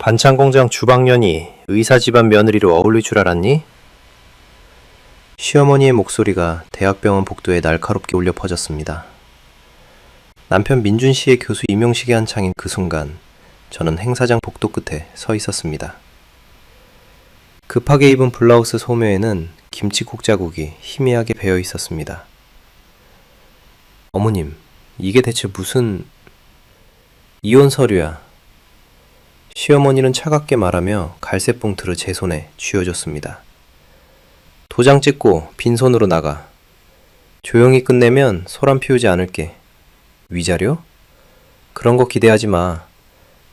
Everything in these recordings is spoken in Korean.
반찬공장 주방년이 의사 집안 며느리로 어울릴 줄 알았니? 시어머니의 목소리가 대학병원 복도에 날카롭게 울려 퍼졌습니다. 남편 민준 씨의 교수 임용식이 한창인 그 순간 저는 행사장 복도 끝에 서 있었습니다. 급하게 입은 블라우스 소매에는 김치국 자국이 희미하게 배어 있었습니다. 어머님, 이게 대체 무슨... 이혼 서류야. 시어머니는 차갑게 말하며 갈색 봉투를 제 손에 쥐어줬습니다. 도장 찍고 빈손으로 나가. 조용히 끝내면 소란 피우지 않을게. 위자료? 그런 거 기대하지 마.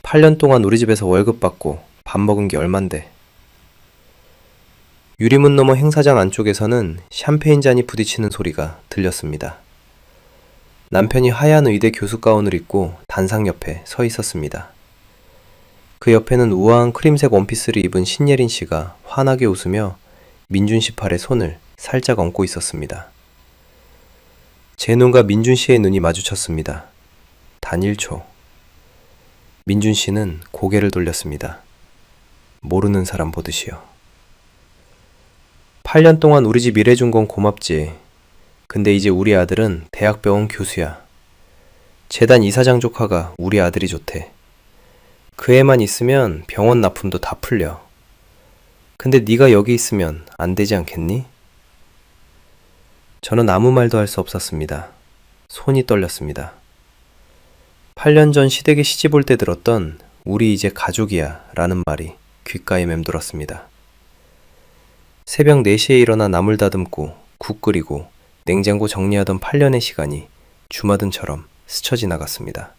8년 동안 우리 집에서 월급 받고 밥 먹은 게 얼만데. 유리문 너머 행사장 안쪽에서는 샴페인 잔이 부딪히는 소리가 들렸습니다. 남편이 하얀 의대 교수 가운을 입고 단상 옆에 서 있었습니다. 그 옆에는 우아한 크림색 원피스를 입은 신예린 씨가 환하게 웃으며 민준 씨 팔에 손을 살짝 얹고 있었습니다. 제 눈과 민준 씨의 눈이 마주쳤습니다. 단 1초. 민준 씨는 고개를 돌렸습니다. 모르는 사람 보듯이요. 8년 동안 우리 집 일해준 건 고맙지. 근데 이제 우리 아들은 대학병원 교수야. 재단 이사장 조카가 우리 아들이 좋대. 그 애만 있으면 병원 납품도 다 풀려. 근데 네가 여기 있으면 안 되지 않겠니? 저는 아무 말도 할 수 없었습니다. 손이 떨렸습니다. 8년 전 시댁에 시집 올 때 들었던 우리 이제 가족이야 라는 말이 귓가에 맴돌았습니다. 새벽 4시에 일어나 나물 다듬고 국 끓이고 냉장고 정리하던 8년의 시간이 주마등처럼 스쳐 지나갔습니다.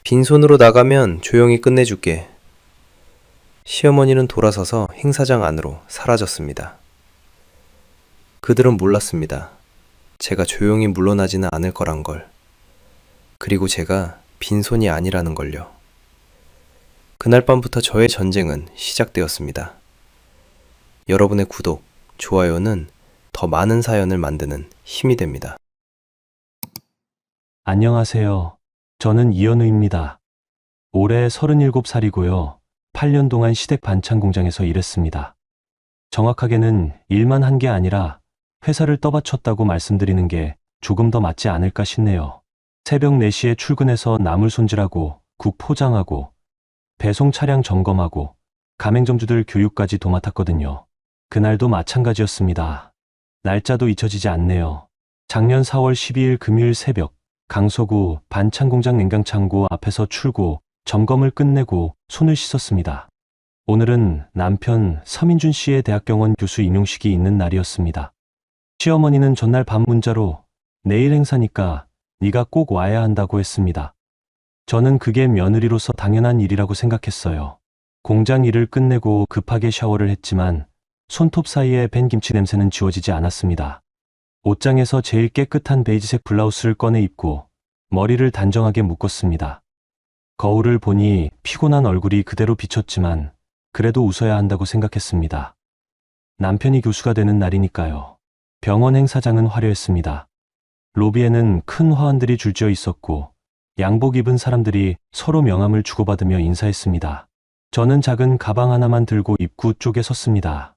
빈손으로 나가면 조용히 끝내줄게. 시어머니는 돌아서서 행사장 안으로 사라졌습니다. 그들은 몰랐습니다. 제가 조용히 물러나지는 않을 거란 걸. 그리고 제가 빈손이 아니라는 걸요. 그날 밤부터 저의 전쟁은 시작되었습니다. 여러분의 구독, 좋아요는 더 많은 사연을 만드는 힘이 됩니다. 안녕하세요. 저는 이현우입니다. 올해 37살이고요. 8년 동안 시댁 반찬 공장에서 일했습니다. 정확하게는 일만 한 게 아니라 회사를 떠받쳤다고 말씀드리는 게 조금 더 맞지 않을까 싶네요. 새벽 4시에 출근해서 나물 손질하고 국 포장하고 배송 차량 점검하고 가맹점주들 교육까지 도맡았거든요. 그날도 마찬가지였습니다. 날짜도 잊혀지지 않네요. 작년 4월 12일 금요일 새벽 강서구 반찬공장 냉장창고 앞에서 출고, 점검을 끝내고 손을 씻었습니다. 오늘은 남편 서민준 씨의 대학병원 교수 임용식이 있는 날이었습니다. 시어머니는 전날 밤 문자로 내일 행사니까 네가 꼭 와야 한다고 했습니다. 저는 그게 며느리로서 당연한 일이라고 생각했어요. 공장 일을 끝내고 급하게 샤워를 했지만 손톱 사이에 밴 김치 냄새는 지워지지 않았습니다. 옷장에서 제일 깨끗한 베이지색 블라우스를 꺼내 입고 머리를 단정하게 묶었습니다. 거울을 보니 피곤한 얼굴이 그대로 비쳤지만 그래도 웃어야 한다고 생각했습니다. 남편이 교수가 되는 날이니까요. 병원 행사장은 화려했습니다. 로비에는 큰 화환들이 줄지어 있었고 양복 입은 사람들이 서로 명함을 주고받으며 인사했습니다. 저는 작은 가방 하나만 들고 입구 쪽에 섰습니다.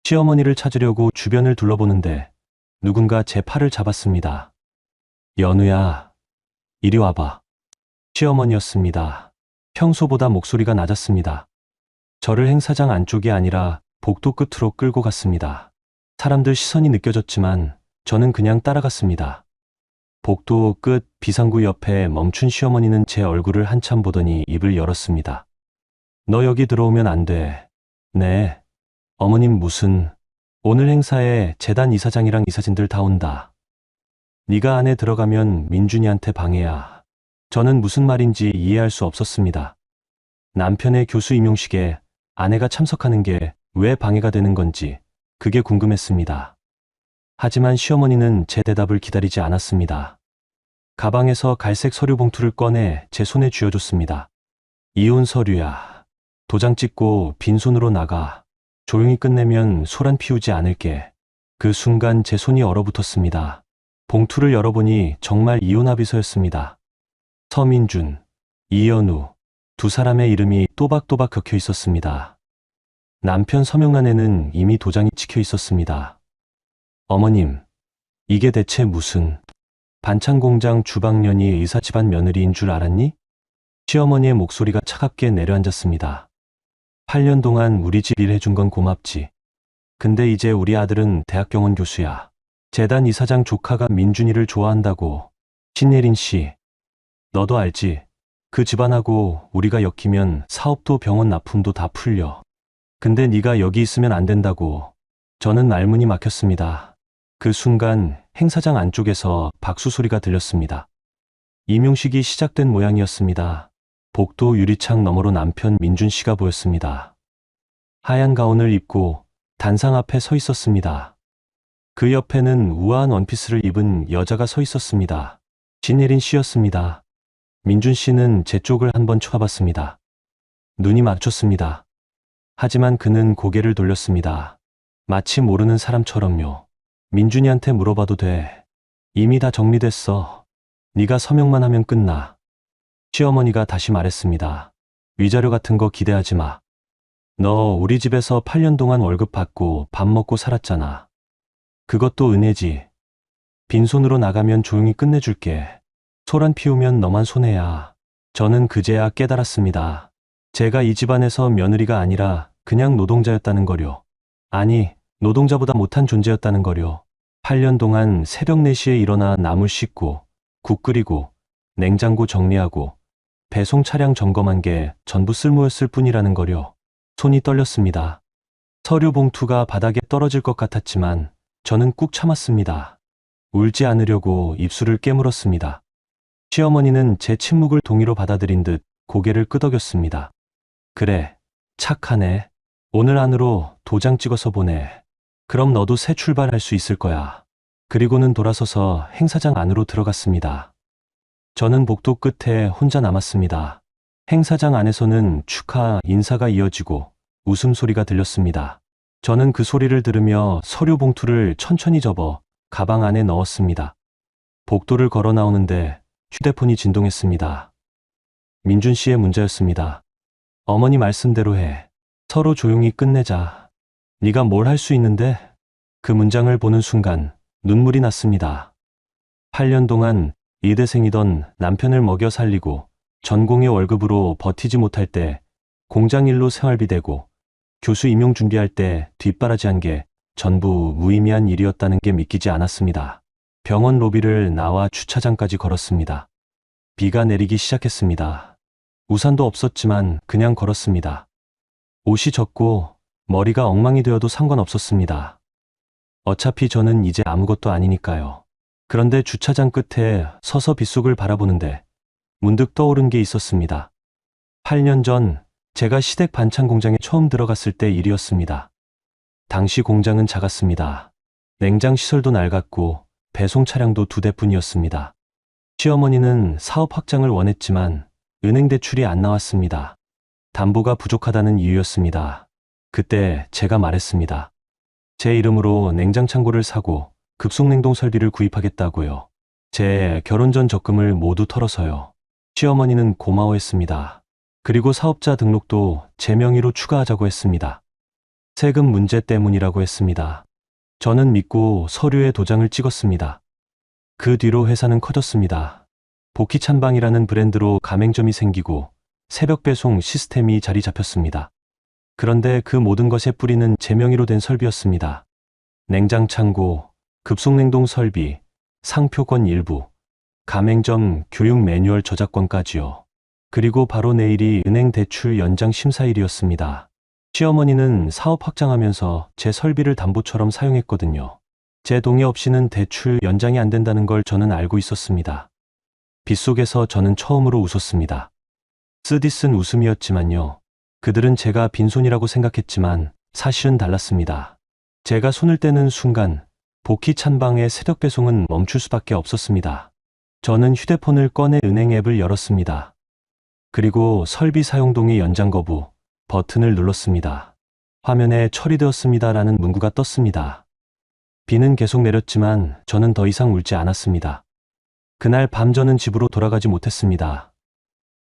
시어머니를 찾으려고 주변을 둘러보는데 누군가 제 팔을 잡았습니다. 연우야, 이리 와봐. 시어머니였습니다. 평소보다 목소리가 낮았습니다. 저를 행사장 안쪽이 아니라 복도 끝으로 끌고 갔습니다. 사람들 시선이 느껴졌지만 저는 그냥 따라갔습니다. 복도 끝 비상구 옆에 멈춘 시어머니는 제 얼굴을 한참 보더니 입을 열었습니다. 너 여기 들어오면 안 돼. 네. 어머님 무슨... 오늘 행사에 재단 이사장이랑 이사진들 다 온다. 네가 안에 들어가면 민준이한테 방해야. 저는 무슨 말인지 이해할 수 없었습니다. 남편의 교수 임용식에 아내가 참석하는 게 왜 방해가 되는 건지 그게 궁금했습니다. 하지만 시어머니는 제 대답을 기다리지 않았습니다. 가방에서 갈색 서류 봉투를 꺼내 제 손에 쥐어줬습니다. 이혼 서류야. 도장 찍고 빈손으로 나가. 조용히 끝내면 소란 피우지 않을게. 그 순간 제 손이 얼어붙었습니다. 봉투를 열어보니 정말 이혼 합의서였습니다. 서민준, 이현우, 두 사람의 이름이 또박또박 적혀 있었습니다. 남편 서명란에는 이미 도장이 찍혀 있었습니다. 어머님, 이게 대체 무슨 반찬공장 주방년이 의사 집안 며느리인 줄 알았니? 시어머니의 목소리가 차갑게 내려앉았습니다. 8년 동안 우리 집 일 해준 건 고맙지. 근데 이제 우리 아들은 대학병원 교수야. 재단 이사장 조카가 민준이를 좋아한다고. 신예린 씨, 너도 알지? 그 집안하고 우리가 엮이면 사업도 병원 납품도 다 풀려. 근데 네가 여기 있으면 안 된다고. 저는 말문이 막혔습니다. 그 순간 행사장 안쪽에서 박수 소리가 들렸습니다. 임용식이 시작된 모양이었습니다. 복도 유리창 너머로 남편 민준 씨가 보였습니다. 하얀 가운을 입고 단상 앞에 서 있었습니다. 그 옆에는 우아한 원피스를 입은 여자가 서 있었습니다. 신예린 씨였습니다. 민준 씨는 제 쪽을 한번 쳐다봤습니다. 눈이 맞췄습니다. 하지만 그는 고개를 돌렸습니다. 마치 모르는 사람처럼요. 민준이한테 물어봐도 돼. 이미 다 정리됐어. 네가 서명만 하면 끝나. 시어머니가 다시 말했습니다. 위자료 같은 거 기대하지 마. 너 우리 집에서 8년 동안 월급 받고 밥 먹고 살았잖아. 그것도 은혜지. 빈손으로 나가면 조용히 끝내줄게. 소란 피우면 너만 손해야. 저는 그제야 깨달았습니다. 제가 이 집안에서 며느리가 아니라 그냥 노동자였다는 거려. 아니, 노동자보다 못한 존재였다는 거려. 8년 동안 새벽 4시에 일어나 나물 씻고, 국 끓이고, 냉장고 정리하고, 배송 차량 점검한 게 전부 쓸모였을 뿐이라는 거려. 손이 떨렸습니다. 서류 봉투가 바닥에 떨어질 것 같았지만 저는 꾹 참았습니다. 울지 않으려고 입술을 깨물었습니다. 시어머니는 제 침묵을 동의로 받아들인 듯 고개를 끄덕였습니다. 그래, 착하네. 오늘 안으로 도장 찍어서 보내. 그럼 너도 새 출발할 수 있을 거야. 그리고는 돌아서서 행사장 안으로 들어갔습니다. 저는 복도 끝에 혼자 남았습니다. 행사장 안에서는 축하 인사가 이어지고 웃음소리가 들렸습니다. 저는 그 소리를 들으며 서류 봉투를 천천히 접어 가방 안에 넣었습니다. 복도를 걸어 나오는데 휴대폰이 진동했습니다. 민준 씨의 문자였습니다. 어머니 말씀대로 해. 서로 조용히 끝내자. 네가 뭘 할 수 있는데? 그 문장을 보는 순간 눈물이 났습니다. 8년 동안 의대생이던 남편을 먹여 살리고 전공의 월급으로 버티지 못할 때 공장 일로 생활비 대고 교수 임용 준비할 때 뒷바라지한 게 전부 무의미한 일이었다는 게 믿기지 않았습니다. 병원 로비를 나와 주차장까지 걸었습니다. 비가 내리기 시작했습니다. 우산도 없었지만 그냥 걸었습니다. 옷이 젖고 머리가 엉망이 되어도 상관없었습니다. 어차피 저는 이제 아무것도 아니니까요. 그런데 주차장 끝에 서서 빗속을 바라보는데 문득 떠오른 게 있었습니다. 8년 전 제가 시댁 반찬 공장에 처음 들어갔을 때 일이었습니다. 당시 공장은 작았습니다. 냉장 시설도 낡았고 배송 차량도 2대뿐이었습니다. 시어머니는 사업 확장을 원했지만 은행 대출이 안 나왔습니다. 담보가 부족하다는 이유였습니다. 그때 제가 말했습니다. 제 이름으로 냉장 창고를 사고 급속냉동 설비를 구입하겠다고요. 제 결혼 전 적금을 모두 털어서요. 시어머니는 고마워했습니다. 그리고 사업자 등록도 제 명의로 추가하자고 했습니다. 세금 문제 때문이라고 했습니다. 저는 믿고 서류에 도장을 찍었습니다. 그 뒤로 회사는 커졌습니다. 복희찬방이라는 브랜드로 가맹점이 생기고 새벽 배송 시스템이 자리 잡혔습니다. 그런데 그 모든 것의 뿌리는 제 명의로 된 설비였습니다. 냉장 창고, 급속냉동 설비, 상표권 일부, 가맹점 교육 매뉴얼 저작권까지요. 그리고 바로 내일이 은행 대출 연장 심사일이었습니다. 시어머니는 사업 확장하면서 제 설비를 담보처럼 사용했거든요. 제 동의 없이는 대출 연장이 안 된다는 걸 저는 알고 있었습니다. 빗속에서 저는 처음으로 웃었습니다. 쓰디쓴 웃음이었지만요. 그들은 제가 빈손이라고 생각했지만 사실은 달랐습니다. 제가 손을 떼는 순간 복희 찬방의 새벽 배송은 멈출 수밖에 없었습니다. 저는 휴대폰을 꺼내 은행 앱을 열었습니다. 그리고 설비 사용 동의 연장 거부 버튼을 눌렀습니다. 화면에 처리되었습니다라는 문구가 떴습니다. 비는 계속 내렸지만 저는 더 이상 울지 않았습니다. 그날 밤 저는 집으로 돌아가지 못했습니다.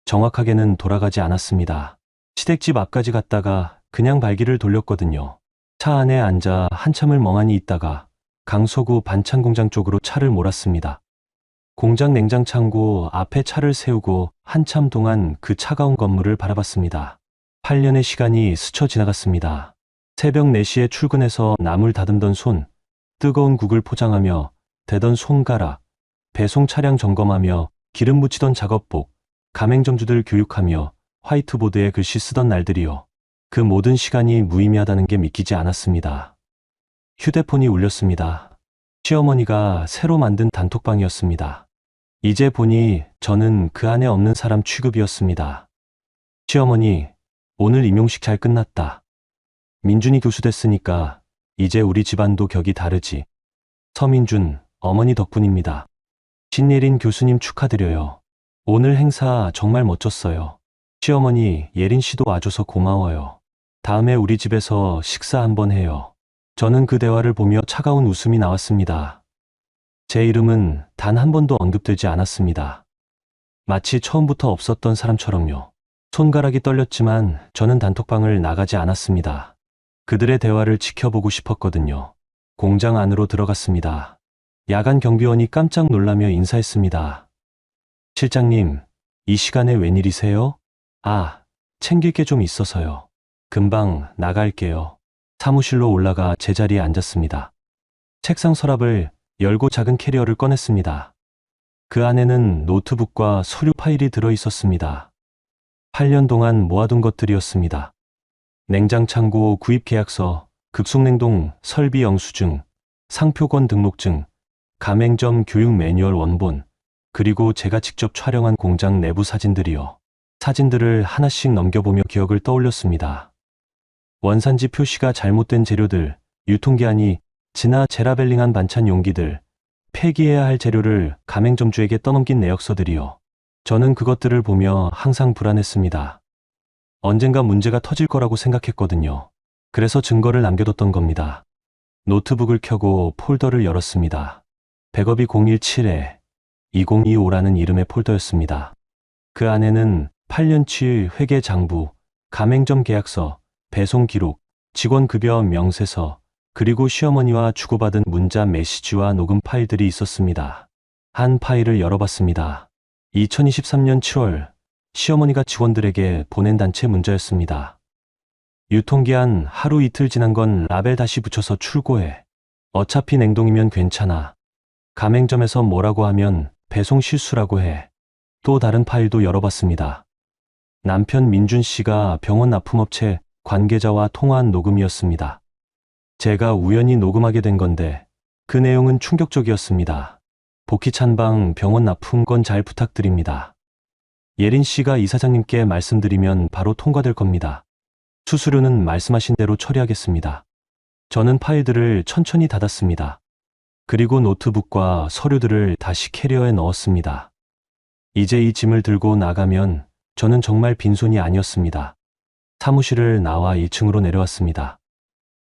정확하게는 돌아가지 않았습니다. 시댁집 앞까지 갔다가 그냥 발길을 돌렸거든요. 차 안에 앉아 한참을 멍하니 있다가 강서구 반찬 공장 쪽으로 차를 몰았습니다. 공장 냉장 창고 앞에 차를 세우고 한참 동안 그 차가운 건물을 바라봤습니다. 8년의 시간이 스쳐 지나갔습니다. 새벽 4시에 출근해서 나물 다듬던 손, 뜨거운 국을 포장하며 대던 손가락, 배송 차량 점검하며 기름 묻히던 작업복, 가맹점주들 교육하며 화이트보드에 글씨 쓰던 날들이요. 그 모든 시간이 무의미하다는 게 믿기지 않았습니다. 휴대폰이 울렸습니다. 시어머니가 새로 만든 단톡방이었습니다. 이제 보니 저는 그 안에 없는 사람 취급이었습니다. 시어머니, 오늘 임용식 잘 끝났다. 민준이 교수 됐으니까 이제 우리 집안도 격이 다르지. 서민준, 어머니 덕분입니다. 신예린 교수님 축하드려요. 오늘 행사 정말 멋졌어요. 시어머니, 예린 씨도 와줘서 고마워요. 다음에 우리 집에서 식사 한번 해요. 저는 그 대화를 보며 차가운 웃음이 나왔습니다. 제 이름은 단 한 번도 언급되지 않았습니다. 마치 처음부터 없었던 사람처럼요. 손가락이 떨렸지만 저는 단톡방을 나가지 않았습니다. 그들의 대화를 지켜보고 싶었거든요. 공장 안으로 들어갔습니다. 야간 경비원이 깜짝 놀라며 인사했습니다. 실장님, 이 시간에 웬일이세요? 아, 챙길 게 좀 있어서요. 금방 나갈게요. 사무실로 올라가 제자리에 앉았습니다. 책상 서랍을 열고 작은 캐리어를 꺼냈습니다. 그 안에는 노트북과 서류 파일이 들어 있었습니다. 8년 동안 모아둔 것들이었습니다. 냉장창고 구입 계약서, 급속냉동 설비 영수증, 상표권 등록증, 가맹점 교육 매뉴얼 원본, 그리고 제가 직접 촬영한 공장 내부 사진들이요. 사진들을 하나씩 넘겨보며 기억을 떠올렸습니다. 원산지 표시가 잘못된 재료들, 유통기한이 지나 제라벨링한 반찬 용기들, 폐기해야 할 재료를 가맹점주에게 떠넘긴 내역서들이요. 저는 그것들을 보며 항상 불안했습니다. 언젠가 문제가 터질 거라고 생각했거든요. 그래서 증거를 남겨뒀던 겁니다. 노트북을 켜고 폴더를 열었습니다. 백업이 017에 2025라는 이름의 폴더였습니다. 그 안에는 8년치 회계 장부, 가맹점 계약서, 배송 기록, 직원 급여 명세서, 그리고 시어머니와 주고받은 문자 메시지와 녹음 파일들이 있었습니다. 한 파일을 열어봤습니다. 2023년 7월 시어머니가 직원들에게 보낸 단체 문자였습니다. 유통기한 하루 이틀 지난 건 라벨 다시 붙여서 출고해. 어차피 냉동이면 괜찮아. 가맹점에서 뭐라고 하면 배송 실수라고 해. 또 다른 파일도 열어봤습니다. 남편 민준 씨가 병원 납품업체 관계자와 통화한 녹음이었습니다. 제가 우연히 녹음하게 된 건데 그 내용은 충격적이었습니다. 복희 찬방 병원 납품 건 잘 부탁드립니다. 예린 씨가 이사장님께 말씀드리면 바로 통과될 겁니다. 수수료는 말씀하신 대로 처리하겠습니다. 저는 파일들을 천천히 닫았습니다. 그리고 노트북과 서류들을 다시 캐리어에 넣었습니다. 이제 이 짐을 들고 나가면 저는 정말 빈손이 아니었습니다. 사무실을 나와 1층으로 내려왔습니다.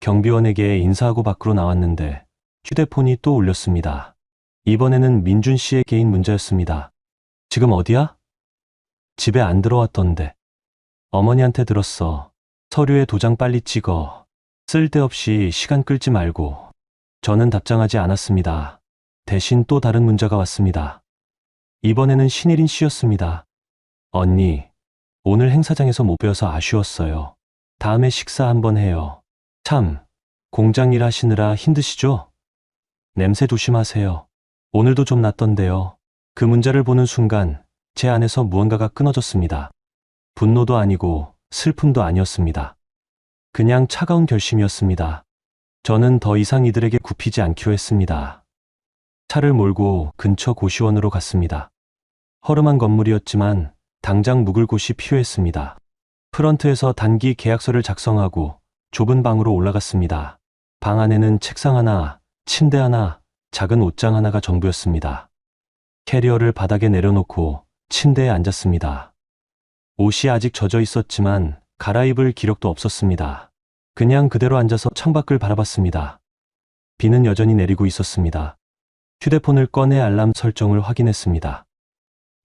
경비원에게 인사하고 밖으로 나왔는데 휴대폰이 또 울렸습니다. 이번에는 민준 씨의 개인 문자였습니다. 지금 어디야? 집에 안 들어왔던데. 어머니한테 들었어. 서류에 도장 빨리 찍어. 쓸데없이 시간 끌지 말고. 저는 답장하지 않았습니다. 대신 또 다른 문자가 왔습니다. 이번에는 신혜린 씨였습니다. 언니, 오늘 행사장에서 못 뵈어서 아쉬웠어요. 다음에 식사 한번 해요. 참, 공장 일 하시느라 힘드시죠? 냄새 조심하세요. 오늘도 좀 났던데요. 그 문자를 보는 순간 제 안에서 무언가가 끊어졌습니다. 분노도 아니고 슬픔도 아니었습니다. 그냥 차가운 결심이었습니다. 저는 더 이상 이들에게 굽히지 않기로 했습니다. 차를 몰고 근처 고시원으로 갔습니다. 허름한 건물이었지만 당장 묵을 곳이 필요했습니다. 프런트에서 단기 계약서를 작성하고 좁은 방으로 올라갔습니다. 방 안에는 책상 하나, 침대 하나, 작은 옷장 하나가 전부였습니다. 캐리어를 바닥에 내려놓고 침대에 앉았습니다. 옷이 아직 젖어 있었지만 갈아입을 기력도 없었습니다. 그냥 그대로 앉아서 창밖을 바라봤습니다. 비는 여전히 내리고 있었습니다. 휴대폰을 꺼내 알람 설정을 확인했습니다.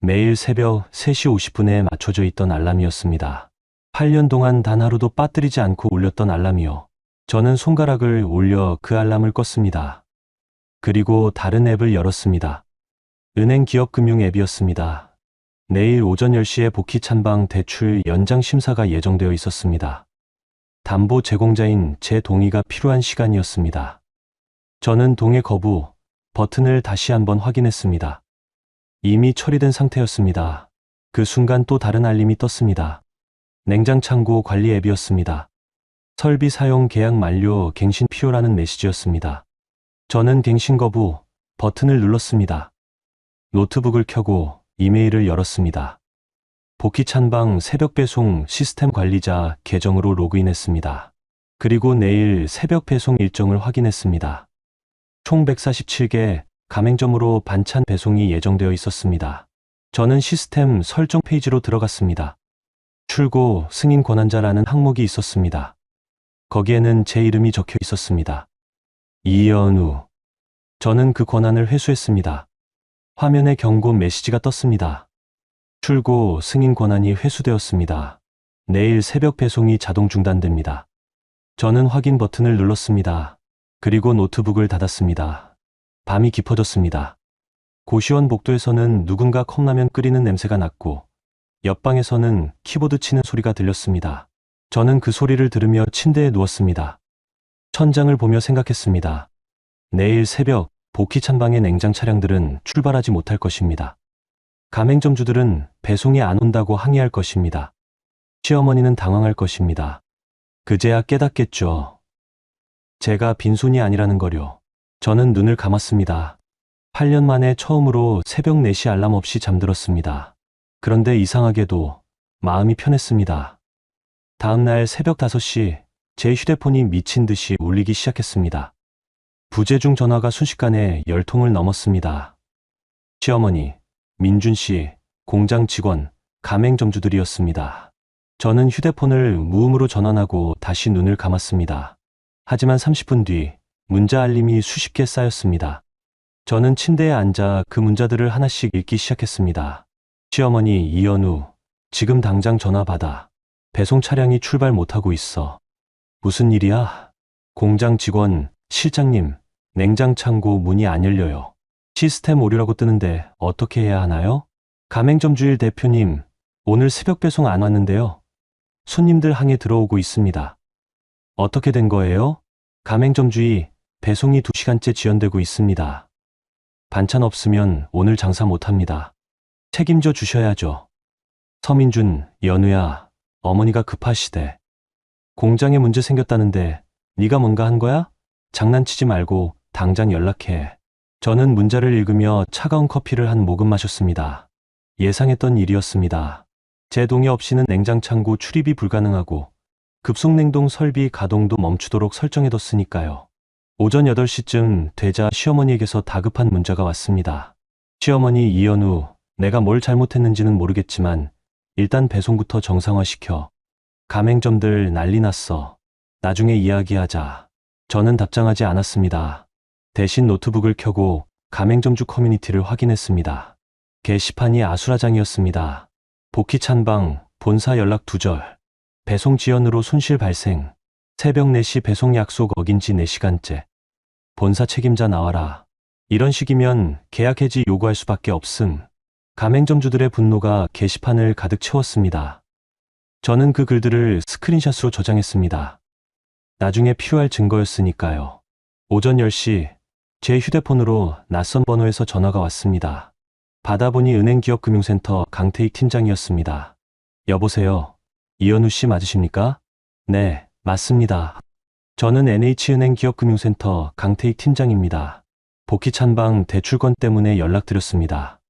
매일 새벽 3시 50분에 맞춰져 있던 알람이었습니다. 8년 동안 단 하루도 빠뜨리지 않고 울렸던 알람이요. 저는 손가락을 올려 그 알람을 껐습니다. 그리고 다른 앱을 열었습니다. 은행 기업금융 앱이었습니다. 내일 오전 10시에 복희 찬방 대출 연장 심사가 예정되어 있었습니다. 담보 제공자인 제 동의가 필요한 시간이었습니다. 저는 동의 거부 버튼을 다시 한번 확인했습니다. 이미 처리된 상태였습니다. 그 순간 또 다른 알림이 떴습니다. 냉장창고 관리 앱이었습니다. 설비 사용 계약 만료 갱신 필요라는 메시지였습니다. 저는 갱신 거부 버튼을 눌렀습니다. 노트북을 켜고 이메일을 열었습니다. 복희 찬방 새벽 배송 시스템 관리자 계정으로 로그인했습니다. 그리고 내일 새벽 배송 일정을 확인했습니다. 총 147개 가맹점으로 반찬 배송이 예정되어 있었습니다. 저는 시스템 설정 페이지로 들어갔습니다. 출고 승인 권한자라는 항목이 있었습니다. 거기에는 제 이름이 적혀 있었습니다. 이연우. 저는 그 권한을 회수했습니다. 화면에 경고 메시지가 떴습니다. 출고 승인 권한이 회수되었습니다. 내일 새벽 배송이 자동 중단됩니다. 저는 확인 버튼을 눌렀습니다. 그리고 노트북을 닫았습니다. 밤이 깊어졌습니다. 고시원 복도에서는 누군가 컵라면 끓이는 냄새가 났고 옆방에서는 키보드 치는 소리가 들렸습니다. 저는 그 소리를 들으며 침대에 누웠습니다. 천장을 보며 생각했습니다. 내일 새벽 복희 찬방의 냉장 차량들은 출발하지 못할 것입니다. 가맹점주들은 배송이 안 온다고 항의할 것입니다. 시어머니는 당황할 것입니다. 그제야 깨닫겠죠. 제가 빈손이 아니라는 거요. 저는 눈을 감았습니다. 8년 만에 처음으로 새벽 4시 알람 없이 잠들었습니다. 그런데 이상하게도 마음이 편했습니다. 다음 날 새벽 5시 제 휴대폰이 미친 듯이 울리기 시작했습니다. 부재중 전화가 순식간에 10통을 넘었습니다. 시어머니, 민준 씨, 공장 직원, 가맹점주들이었습니다. 저는 휴대폰을 무음으로 전환하고 다시 눈을 감았습니다. 하지만 30분 뒤 문자 알림이 수십 개 쌓였습니다. 저는 침대에 앉아 그 문자들을 하나씩 읽기 시작했습니다. 시어머니 이연우, 지금 당장 전화 받아. 배송 차량이 출발 못하고 있어. 무슨 일이야? 공장 직원, 실장님, 냉장 창고 문이 안 열려요. 시스템 오류라고 뜨는데 어떻게 해야 하나요? 가맹점주일 대표님, 오늘 새벽 배송 안 왔는데요. 손님들 항에 들어오고 있습니다. 어떻게 된 거예요? 가맹점주의, 배송이 2시간째 지연되고 있습니다. 반찬 없으면 오늘 장사 못합니다. 책임져 주셔야죠. 서민준, 연우야, 어머니가 급하시대. 공장에 문제 생겼다는데 네가 뭔가 한 거야? 장난치지 말고 당장 연락해. 저는 문자를 읽으며 차가운 커피를 한 모금 마셨습니다. 예상했던 일이었습니다. 제 동의 없이는 냉장창고 출입이 불가능하고 급속냉동 설비 가동도 멈추도록 설정해뒀으니까요. 오전 8시쯤 되자 시어머니에게서 다급한 문자가 왔습니다. 시어머니 이연우, 내가 뭘 잘못했는지는 모르겠지만 일단 배송부터 정상화시켜. 가맹점들 난리 났어. 나중에 이야기하자. 저는 답장하지 않았습니다. 대신 노트북을 켜고 가맹점주 커뮤니티를 확인했습니다. 게시판이 아수라장이었습니다. 복희 찬방, 본사 연락 두절. 배송 지연으로 손실 발생. 새벽 4시 배송 약속 어긴 지 4시간째. 본사 책임자 나와라. 이런 식이면 계약 해지 요구할 수밖에 없음. 가맹점주들의 분노가 게시판을 가득 채웠습니다. 저는 그 글들을 스크린샷으로 저장했습니다. 나중에 필요할 증거였으니까요. 오전 10시 제 휴대폰으로 낯선 번호에서 전화가 왔습니다. 받아보니 은행기업금융센터 강태익 팀장이었습니다. 여보세요. 이연우 씨 맞으십니까? 네, 맞습니다. 저는 NH은행 기업금융센터 강태익 팀장입니다. 복희 찬방 대출권 때문에 연락드렸습니다.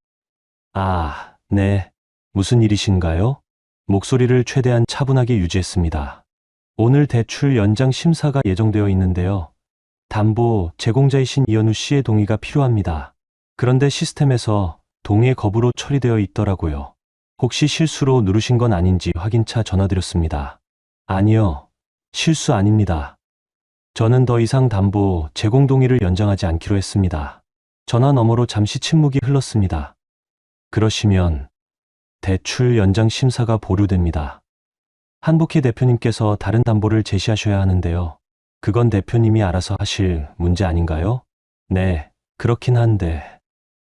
아, 네. 무슨 일이신가요? 목소리를 최대한 차분하게 유지했습니다. 오늘 대출 연장 심사가 예정되어 있는데요. 담보 제공자이신 이연우 씨의 동의가 필요합니다. 그런데 시스템에서 동의 거부로 처리되어 있더라고요. 혹시 실수로 누르신 건 아닌지 확인차 전화드렸습니다. 아니요. 실수 아닙니다. 저는 더 이상 담보 제공 동의를 연장하지 않기로 했습니다. 전화 너머로 잠시 침묵이 흘렀습니다. 그러시면 대출 연장 심사가 보류됩니다. 한복희 대표님께서 다른 담보를 제시하셔야 하는데요. 그건 대표님이 알아서 하실 문제 아닌가요? 네, 그렇긴 한데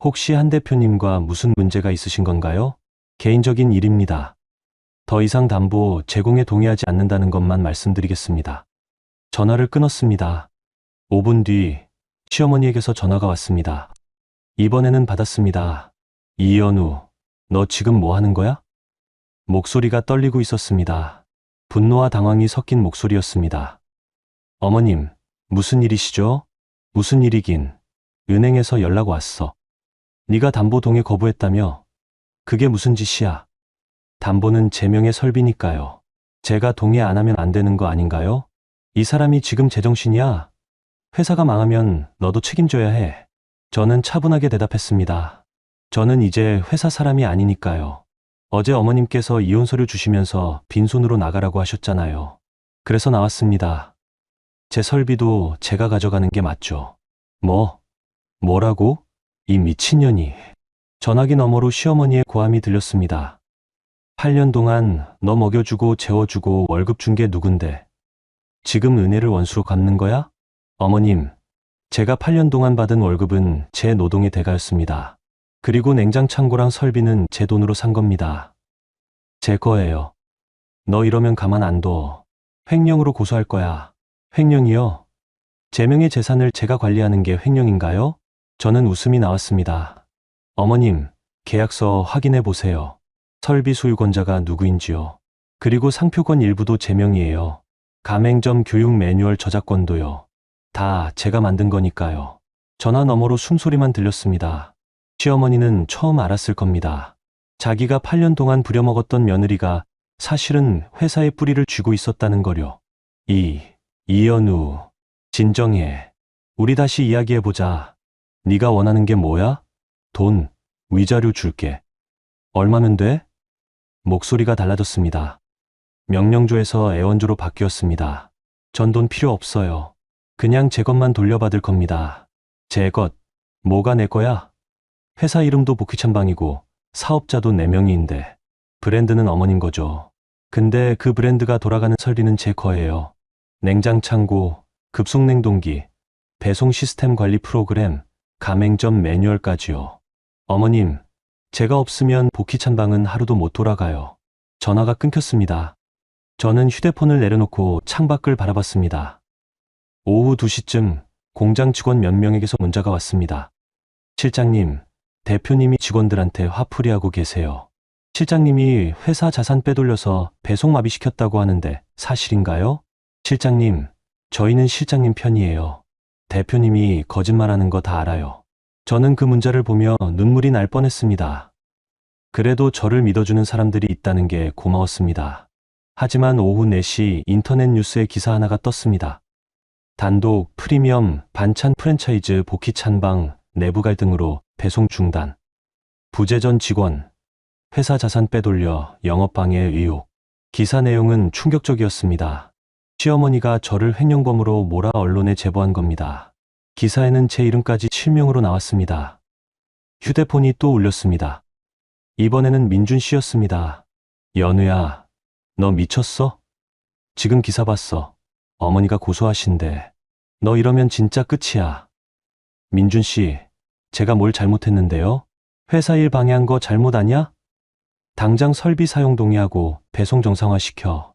혹시 한 대표님과 무슨 문제가 있으신 건가요? 개인적인 일입니다. 더 이상 담보 제공에 동의하지 않는다는 것만 말씀드리겠습니다. 전화를 끊었습니다. 5분 뒤 시어머니에게서 전화가 왔습니다. 이번에는 받았습니다. 이연우, 너 지금 뭐 하는 거야? 목소리가 떨리고 있었습니다. 분노와 당황이 섞인 목소리였습니다. 어머님, 무슨 일이시죠? 무슨 일이긴. 은행에서 연락 왔어. 네가 담보 동의 거부했다며? 그게 무슨 짓이야? 담보는 제 명의 설비니까요. 제가 동의 안 하면 안 되는 거 아닌가요? 이 사람이 지금 제정신이야? 회사가 망하면 너도 책임져야 해. 저는 차분하게 대답했습니다. 저는 이제 회사 사람이 아니니까요. 어제 어머님께서 이혼 서류 주시면서 빈손으로 나가라고 하셨잖아요. 그래서 나왔습니다. 제 설비도 제가 가져가는 게 맞죠. 뭐라고? 이 미친년이. 전화기 너머로 시어머니의 고함이 들렸습니다. 8년 동안 너 먹여주고 재워주고 월급 준 게 누군데? 지금 은혜를 원수로 갚는 거야? 어머님, 제가 8년 동안 받은 월급은 제 노동의 대가였습니다. 그리고 냉장창고랑 설비는 제 돈으로 산 겁니다. 제 거예요. 너 이러면 가만 안 둬. 횡령으로 고소할 거야. 횡령이요? 제 명의 재산을 제가 관리하는 게 횡령인가요? 저는 웃음이 나왔습니다. 어머님, 계약서 확인해 보세요. 설비 소유권자가 누구인지요. 그리고 상표권 일부도 제 명이에요. 가맹점 교육 매뉴얼 저작권도요. 다 제가 만든 거니까요. 전화 너머로 숨소리만 들렸습니다. 시어머니는 처음 알았을 겁니다. 자기가 8년 동안 부려먹었던 며느리가 사실은 회사의 뿌리를 쥐고 있었다는 거요. 이연우, 진정해. 우리 다시 이야기해보자. 네가 원하는 게 뭐야? 돈, 위자료 줄게. 얼마면 돼? 목소리가 달라졌습니다. 명령조에서 애원조로 바뀌었습니다. 전 돈 필요 없어요. 그냥 제 것만 돌려받을 겁니다. 제 것, 뭐가 내 거야? 회사 이름도 복희찬방이고 사업자도 4명인데 브랜드는 어머님 거죠. 근데 그 브랜드가 돌아가는 설비는 제 거예요. 냉장창고, 급속냉동기, 배송 시스템 관리 프로그램, 가맹점 매뉴얼까지요. 어머님, 제가 없으면 복희찬방은 하루도 못 돌아가요. 전화가 끊겼습니다. 저는 휴대폰을 내려놓고 창밖을 바라봤습니다. 오후 2시쯤 공장 직원 몇 명에게서 문자가 왔습니다. 실장님, 대표님이 직원들한테 화풀이하고 계세요. 실장님이 회사 자산 빼돌려서 배송 마비시켰다고 하는데 사실인가요? 실장님, 저희는 실장님 편이에요. 대표님이 거짓말하는 거 다 알아요. 저는 그 문자를 보며 눈물이 날 뻔했습니다. 그래도 저를 믿어주는 사람들이 있다는 게 고마웠습니다. 하지만 오후 4시 인터넷 뉴스에 기사 하나가 떴습니다. 단독, 프리미엄, 반찬 프랜차이즈 복희찬방, 내부 갈등으로 배송 중단. 부재전 직원, 회사 자산 빼돌려 영업방해 의혹. 기사 내용은 충격적이었습니다. 시어머니가 저를 횡령범으로 몰아 언론에 제보한 겁니다. 기사에는 제 이름까지 실명으로 나왔습니다. 휴대폰이 또 울렸습니다. 이번에는 민준 씨였습니다. 연우야, 너 미쳤어? 지금 기사 봤어. 어머니가 고소하신대. 너 이러면 진짜 끝이야. 민준 씨, 제가 뭘 잘못했는데요? 회사 일 방해한 거 잘못 아냐? 당장 설비 사용 동의하고 배송 정상화시켜.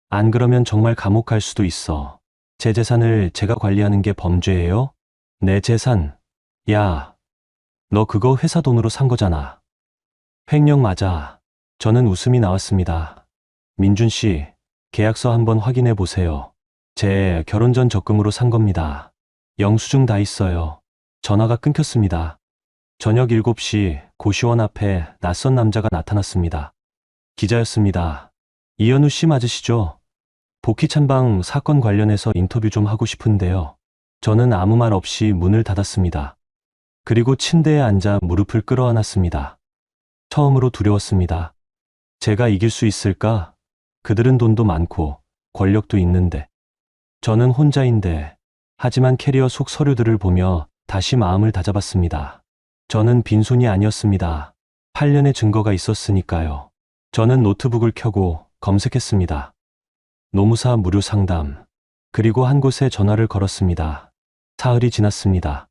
안 그러면 정말 감옥 갈 수도 있어. 제 재산을 제가 관리하는 게 범죄예요? 내 재산. 야, 너 그거 회사 돈으로 산 거잖아. 횡령 맞아. 저는 웃음이 나왔습니다. 민준 씨, 계약서 한번 확인해 보세요. 제 결혼 전 적금으로 산 겁니다. 영수증 다 있어요. 전화가 끊겼습니다. 저녁 7시 고시원 앞에 낯선 남자가 나타났습니다. 기자였습니다. 이연우 씨 맞으시죠? 복희찬방 사건 관련해서 인터뷰 좀 하고 싶은데요. 저는 아무 말 없이 문을 닫았습니다. 그리고 침대에 앉아 무릎을 끌어안았습니다. 처음으로 두려웠습니다. 제가 이길 수 있을까? 그들은 돈도 많고 권력도 있는데. 저는 혼자인데. 하지만 캐리어 속 서류들을 보며 다시 마음을 다잡았습니다. 저는 빈손이 아니었습니다. 8년의 증거가 있었으니까요. 저는 노트북을 켜고 검색했습니다. 노무사 무료 상담. 그리고 한 곳에 전화를 걸었습니다. 사흘이 지났습니다.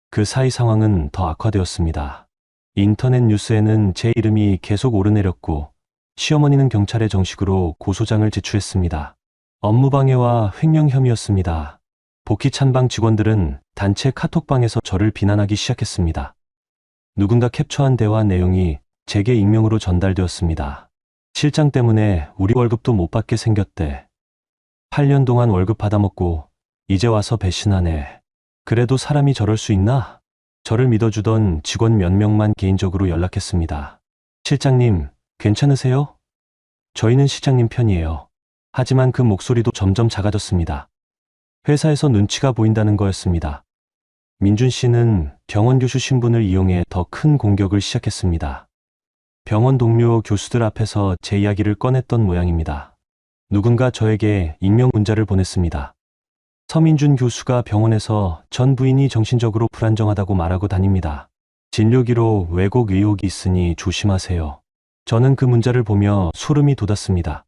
그 사이 상황은 더 악화되었습니다. 인터넷 뉴스에는 제 이름이 계속 오르내렸고 시어머니는 경찰에 정식으로 고소장을 제출했습니다. 업무방해와 횡령 혐의였습니다. 복희 찬방 직원들은 단체 카톡방에서 저를 비난하기 시작했습니다. 누군가 캡처한 대화 내용이 제게 익명으로 전달되었습니다. 실장 때문에 우리 월급도 못 받게 생겼대. 8년 동안 월급 받아먹고 이제 와서 배신하네. 그래도 사람이 저럴 수 있나? 저를 믿어주던 직원 몇 명만 개인적으로 연락했습니다. 실장님, 괜찮으세요? 저희는 실장님 편이에요. 하지만 그 목소리도 점점 작아졌습니다. 회사에서 눈치가 보인다는 거였습니다. 민준 씨는 병원 교수 신분을 이용해 더 큰 공격을 시작했습니다. 병원 동료 교수들 앞에서 제 이야기를 꺼냈던 모양입니다. 누군가 저에게 익명 문자를 보냈습니다. 서민준 교수가 병원에서 전 부인이 정신적으로 불안정하다고 말하고 다닙니다. 진료기로 왜곡 의혹이 있으니 조심하세요. 저는 그 문자를 보며 소름이 돋았습니다.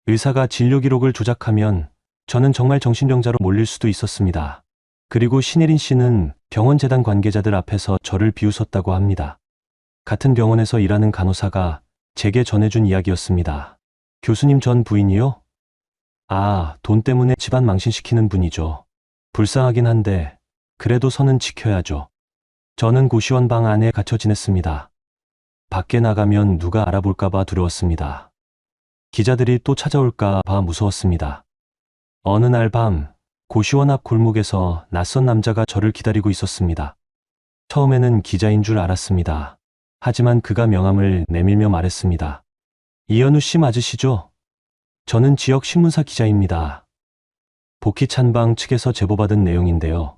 의사가 진료 기록을 조작하면 저는 정말 정신병자로 몰릴 수도 있었습니다. 그리고 신혜린 씨는 병원 재단 관계자들 앞에서 저를 비웃었다고 합니다. 같은 병원에서 일하는 간호사가 제게 전해준 이야기였습니다. 교수님 전 부인이요? 아, 돈 때문에 집안 망신시키는 분이죠. 불쌍하긴 한데 그래도 선은 지켜야죠. 저는 고시원 방 안에 갇혀 지냈습니다. 밖에 나가면 누가 알아볼까봐 두려웠습니다. 기자들이 또 찾아올까봐 무서웠습니다. 어느 날 밤 고시원 앞 골목에서 낯선 남자가 저를 기다리고 있었습니다. 처음에는 기자인 줄 알았습니다. 하지만 그가 명함을 내밀며 말했습니다. 이현우 씨 맞으시죠? 저는 지역 신문사 기자입니다. 복희 찬방 측에서 제보받은 내용인데요.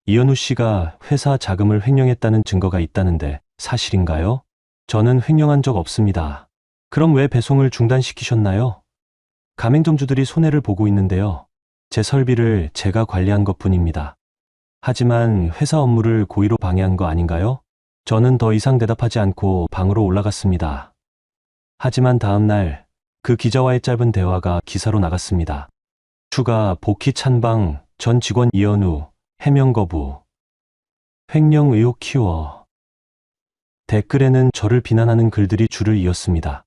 이현우 씨가 회사 자금을 횡령했다는 증거가 있다는데 사실인가요? 저는 횡령한 적 없습니다. 그럼 왜 배송을 중단시키셨나요? 가맹점주들이 손해를 보고 있는데요. 제 설비를 제가 관리한 것뿐입니다. 하지만 회사 업무를 고의로 방해한 거 아닌가요? 저는 더 이상 대답하지 않고 방으로 올라갔습니다. 하지만 다음 날 그 기자와의 짧은 대화가 기사로 나갔습니다. 추가 복희 찬방 전 직원 이현우 해명 거부. 횡령 의혹 키워. 댓글에는 저를 비난하는 글들이 줄을 이었습니다.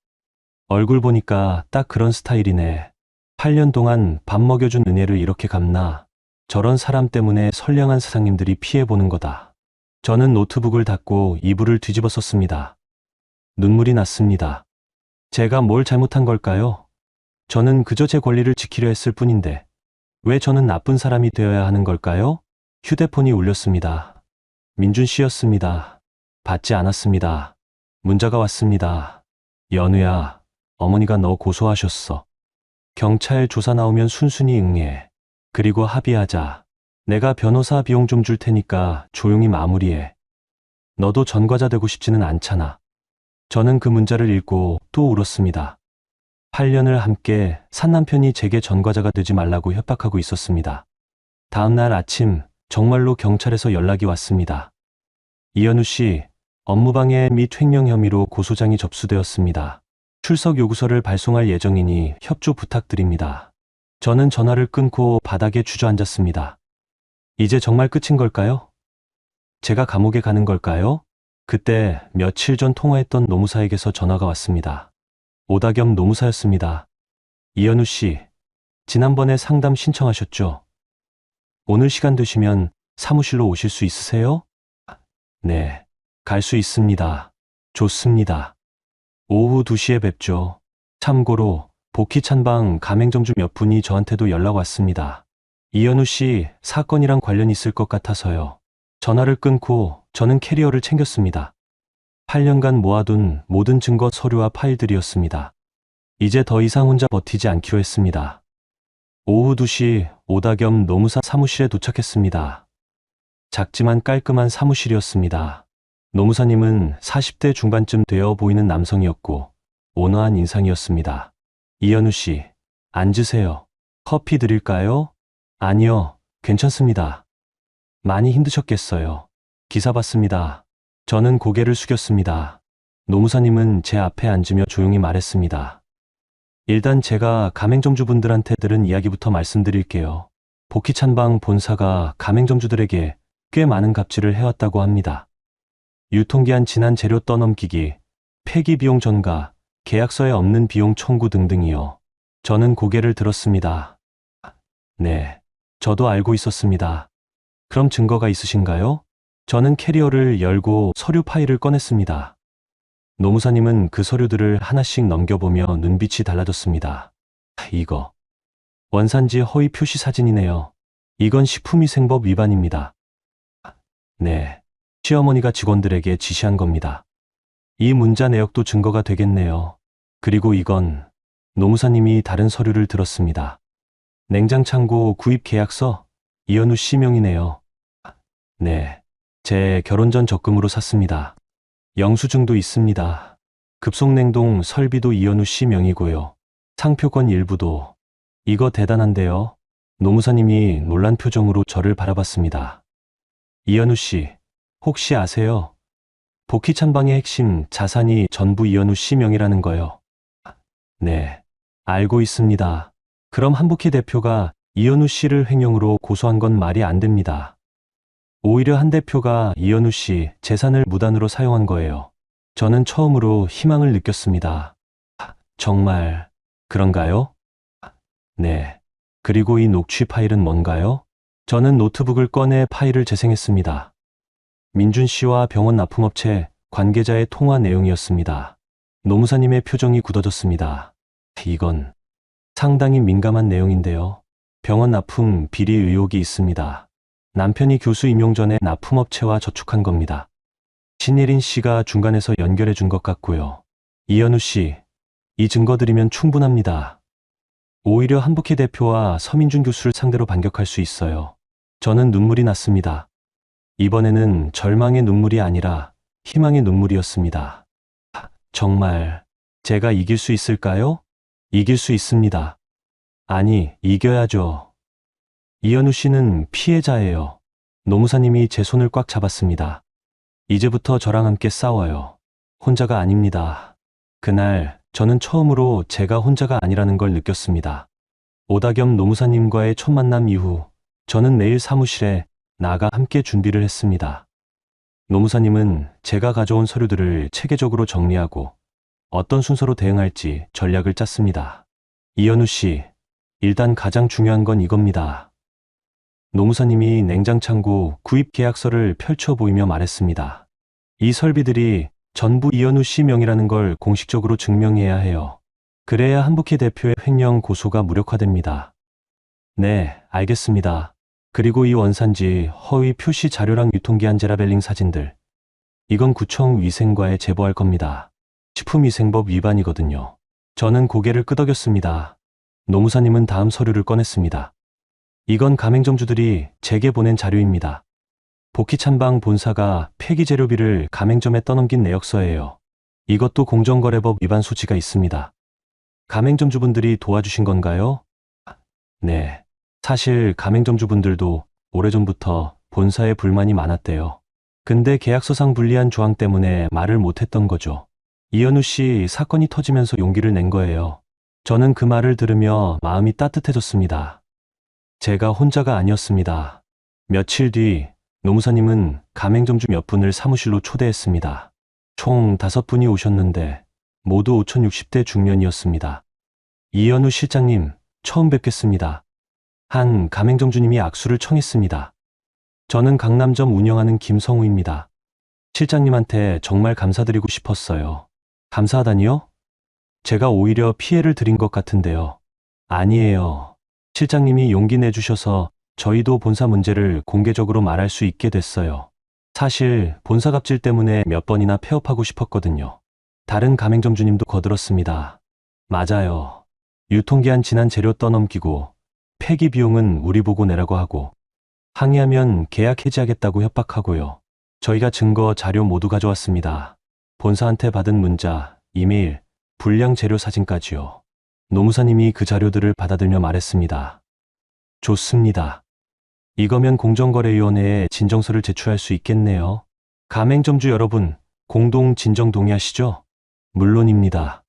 얼굴 보니까 딱 그런 스타일이네. 8년 동안 밥 먹여준 은혜를 이렇게 갚나. 저런 사람 때문에 선량한 사장님들이 피해보는 거다. 저는 노트북을 닫고 이불을 뒤집어 썼습니다. 눈물이 났습니다. 제가 뭘 잘못한 걸까요? 저는 그저 제 권리를 지키려 했을 뿐인데 왜 저는 나쁜 사람이 되어야 하는 걸까요? 휴대폰이 울렸습니다. 민준 씨였습니다. 받지 않았습니다. 문자가 왔습니다. 연우야, 어머니가 너 고소하셨어. 경찰 조사 나오면 순순히 응해. 그리고 합의하자. 내가 변호사 비용 좀 줄 테니까 조용히 마무리해. 너도 전과자 되고 싶지는 않잖아. 저는 그 문자를 읽고 또 울었습니다. 8년을 함께 산 남편이 제게 전과자가 되지 말라고 협박하고 있었습니다. 다음 날 아침 정말로 경찰에서 연락이 왔습니다. 이현우 씨, 업무방해 및 횡령 혐의로 고소장이 접수되었습니다. 출석 요구서를 발송할 예정이니 협조 부탁드립니다. 저는 전화를 끊고 바닥에 주저앉았습니다. 이제 정말 끝인 걸까요? 제가 감옥에 가는 걸까요? 그때 며칠 전 통화했던 노무사에게서 전화가 왔습니다. 오다겸 노무사였습니다. 이현우 씨, 지난번에 상담 신청하셨죠? 오늘 시간 되시면 사무실로 오실 수 있으세요? 네, 갈 수 있습니다. 좋습니다. 오후 2시에 뵙죠. 참고로 복희 찬방 가맹점주 몇 분이 저한테도 연락 왔습니다. 이현우 씨 사건이랑 관련 있을 것 같아서요. 전화를 끊고 저는 캐리어를 챙겼습니다. 8년간 모아둔 모든 증거 서류와 파일들이었습니다. 이제 더 이상 혼자 버티지 않기로 했습니다. 오후 2시 오다겸 노무사 사무실에 도착했습니다. 작지만 깔끔한 사무실이었습니다. 노무사님은 40대 중반쯤 되어 보이는 남성이었고 온화한 인상이었습니다. 이현우 씨, 앉으세요. 커피 드릴까요? 아니요, 괜찮습니다. 많이 힘드셨겠어요. 기사 봤습니다. 저는 고개를 숙였습니다. 노무사님은 제 앞에 앉으며 조용히 말했습니다. 일단 제가 가맹점주분들한테 들은 이야기부터 말씀드릴게요. 복희찬방 본사가 가맹점주들에게 꽤 많은 갑질을 해왔다고 합니다. 유통기한 지난 재료 떠넘기기, 폐기 비용 전가, 계약서에 없는 비용 청구 등등이요. 저는 고개를 들었습니다. 네, 저도 알고 있었습니다. 그럼 증거가 있으신가요? 저는 캐리어를 열고 서류 파일을 꺼냈습니다. 노무사님은 그 서류들을 하나씩 넘겨보며 눈빛이 달라졌습니다. 이거 원산지 허위 표시 사진이네요. 이건 식품위생법 위반입니다. 네, 시어머니가 직원들에게 지시한 겁니다. 이 문자 내역도 증거가 되겠네요. 그리고 이건 노무사님이 다른 서류를 들었습니다. 냉장창고 구입 계약서 이현우 씨 명이네요. 네, 제 결혼 전 적금으로 샀습니다. 영수증도 있습니다. 급속냉동 설비도 이현우 씨 명이고요. 상표권 일부도. 이거 대단한데요. 노무사님이 놀란 표정으로 저를 바라봤습니다. 이현우 씨, 혹시 아세요? 복희찬방의 핵심 자산이 전부 이현우 씨 명이라는 거요. 네, 알고 있습니다. 그럼 한복희 대표가 이현우 씨를 횡령으로 고소한 건 말이 안 됩니다. 오히려 한 대표가 이현우 씨 재산을 무단으로 사용한 거예요. 저는 처음으로 희망을 느꼈습니다. 정말 그런가요? 네. 그리고 이 녹취 파일은 뭔가요? 저는 노트북을 꺼내 파일을 재생했습니다. 민준 씨와 병원 납품업체 관계자의 통화 내용이었습니다. 노무사님의 표정이 굳어졌습니다. 이건 상당히 민감한 내용인데요. 병원 납품 비리 의혹이 있습니다. 남편이 교수 임용 전에 납품업체와 저축한 겁니다. 신예린 씨가 중간에서 연결해 준 것 같고요. 이현우 씨, 이 증거들이면 충분합니다. 오히려 한복희 대표와 서민준 교수를 상대로 반격할 수 있어요. 저는 눈물이 났습니다. 이번에는 절망의 눈물이 아니라 희망의 눈물이었습니다. 정말 제가 이길 수 있을까요? 이길 수 있습니다. 아니, 이겨야죠. 이현우 씨는 피해자예요. 노무사님이 제 손을 꽉 잡았습니다. 이제부터 저랑 함께 싸워요. 혼자가 아닙니다. 그날 저는 처음으로 제가 혼자가 아니라는 걸 느꼈습니다. 오다겸 노무사님과의 첫 만남 이후 저는 매일 사무실에 나가 함께 준비를 했습니다. 노무사님은 제가 가져온 서류들을 체계적으로 정리하고 어떤 순서로 대응할지 전략을 짰습니다. 이현우 씨, 일단 가장 중요한 건 이겁니다. 노무사님이 냉장창고 구입 계약서를 펼쳐 보이며 말했습니다. 이 설비들이 전부 이현우 씨 명이라는 걸 공식적으로 증명해야 해요. 그래야 한복희 대표의 횡령 고소가 무력화됩니다. 네, 알겠습니다. 그리고 이 원산지 허위 표시 자료랑 유통기한 제라벨링 사진들. 이건 구청 위생과에 제보할 겁니다. 식품위생법 위반이거든요. 저는 고개를 끄덕였습니다. 노무사님은 다음 서류를 꺼냈습니다. 이건 가맹점주들이 제게 보낸 자료입니다. 복희찬방 본사가 폐기재료비를 가맹점에 떠넘긴 내역서예요. 이것도 공정거래법 위반 소지가 있습니다. 가맹점주분들이 도와주신 건가요? 네. 사실 가맹점주분들도 오래전부터 본사에 불만이 많았대요. 근데 계약서상 불리한 조항 때문에 말을 못했던 거죠. 이현우 씨 사건이 터지면서 용기를 낸 거예요. 저는 그 말을 들으며 마음이 따뜻해졌습니다. 제가 혼자가 아니었습니다. 며칠 뒤 노무사님은 가맹점주 몇 분을 사무실로 초대했습니다. 총 5분이 오셨는데 모두 5060대 중년이었습니다. 이현우 실장님, 처음 뵙겠습니다. 한 가맹점주님이 악수를 청했습니다. 저는 강남점 운영하는 김성우입니다. 실장님한테 정말 감사드리고 싶었어요. 감사하다니요? 제가 오히려 피해를 드린 것 같은데요. 아니에요. 실장님이 용기 내주셔서 저희도 본사 문제를 공개적으로 말할 수 있게 됐어요. 사실 본사 갑질 때문에 몇 번이나 폐업하고 싶었거든요. 다른 가맹점주님도 거들었습니다. 맞아요. 유통기한 지난 재료 떠넘기고 폐기 비용은 우리 보고 내라고 하고 항의하면 계약 해지하겠다고 협박하고요. 저희가 증거 자료 모두 가져왔습니다. 본사한테 받은 문자, 이메일, 불량 재료 사진까지요. 노무사님이 그 자료들을 받아들며 말했습니다. 좋습니다. 이거면 공정거래위원회에 진정서를 제출할 수 있겠네요. 가맹점주 여러분, 공동 진정 동의하시죠? 물론입니다.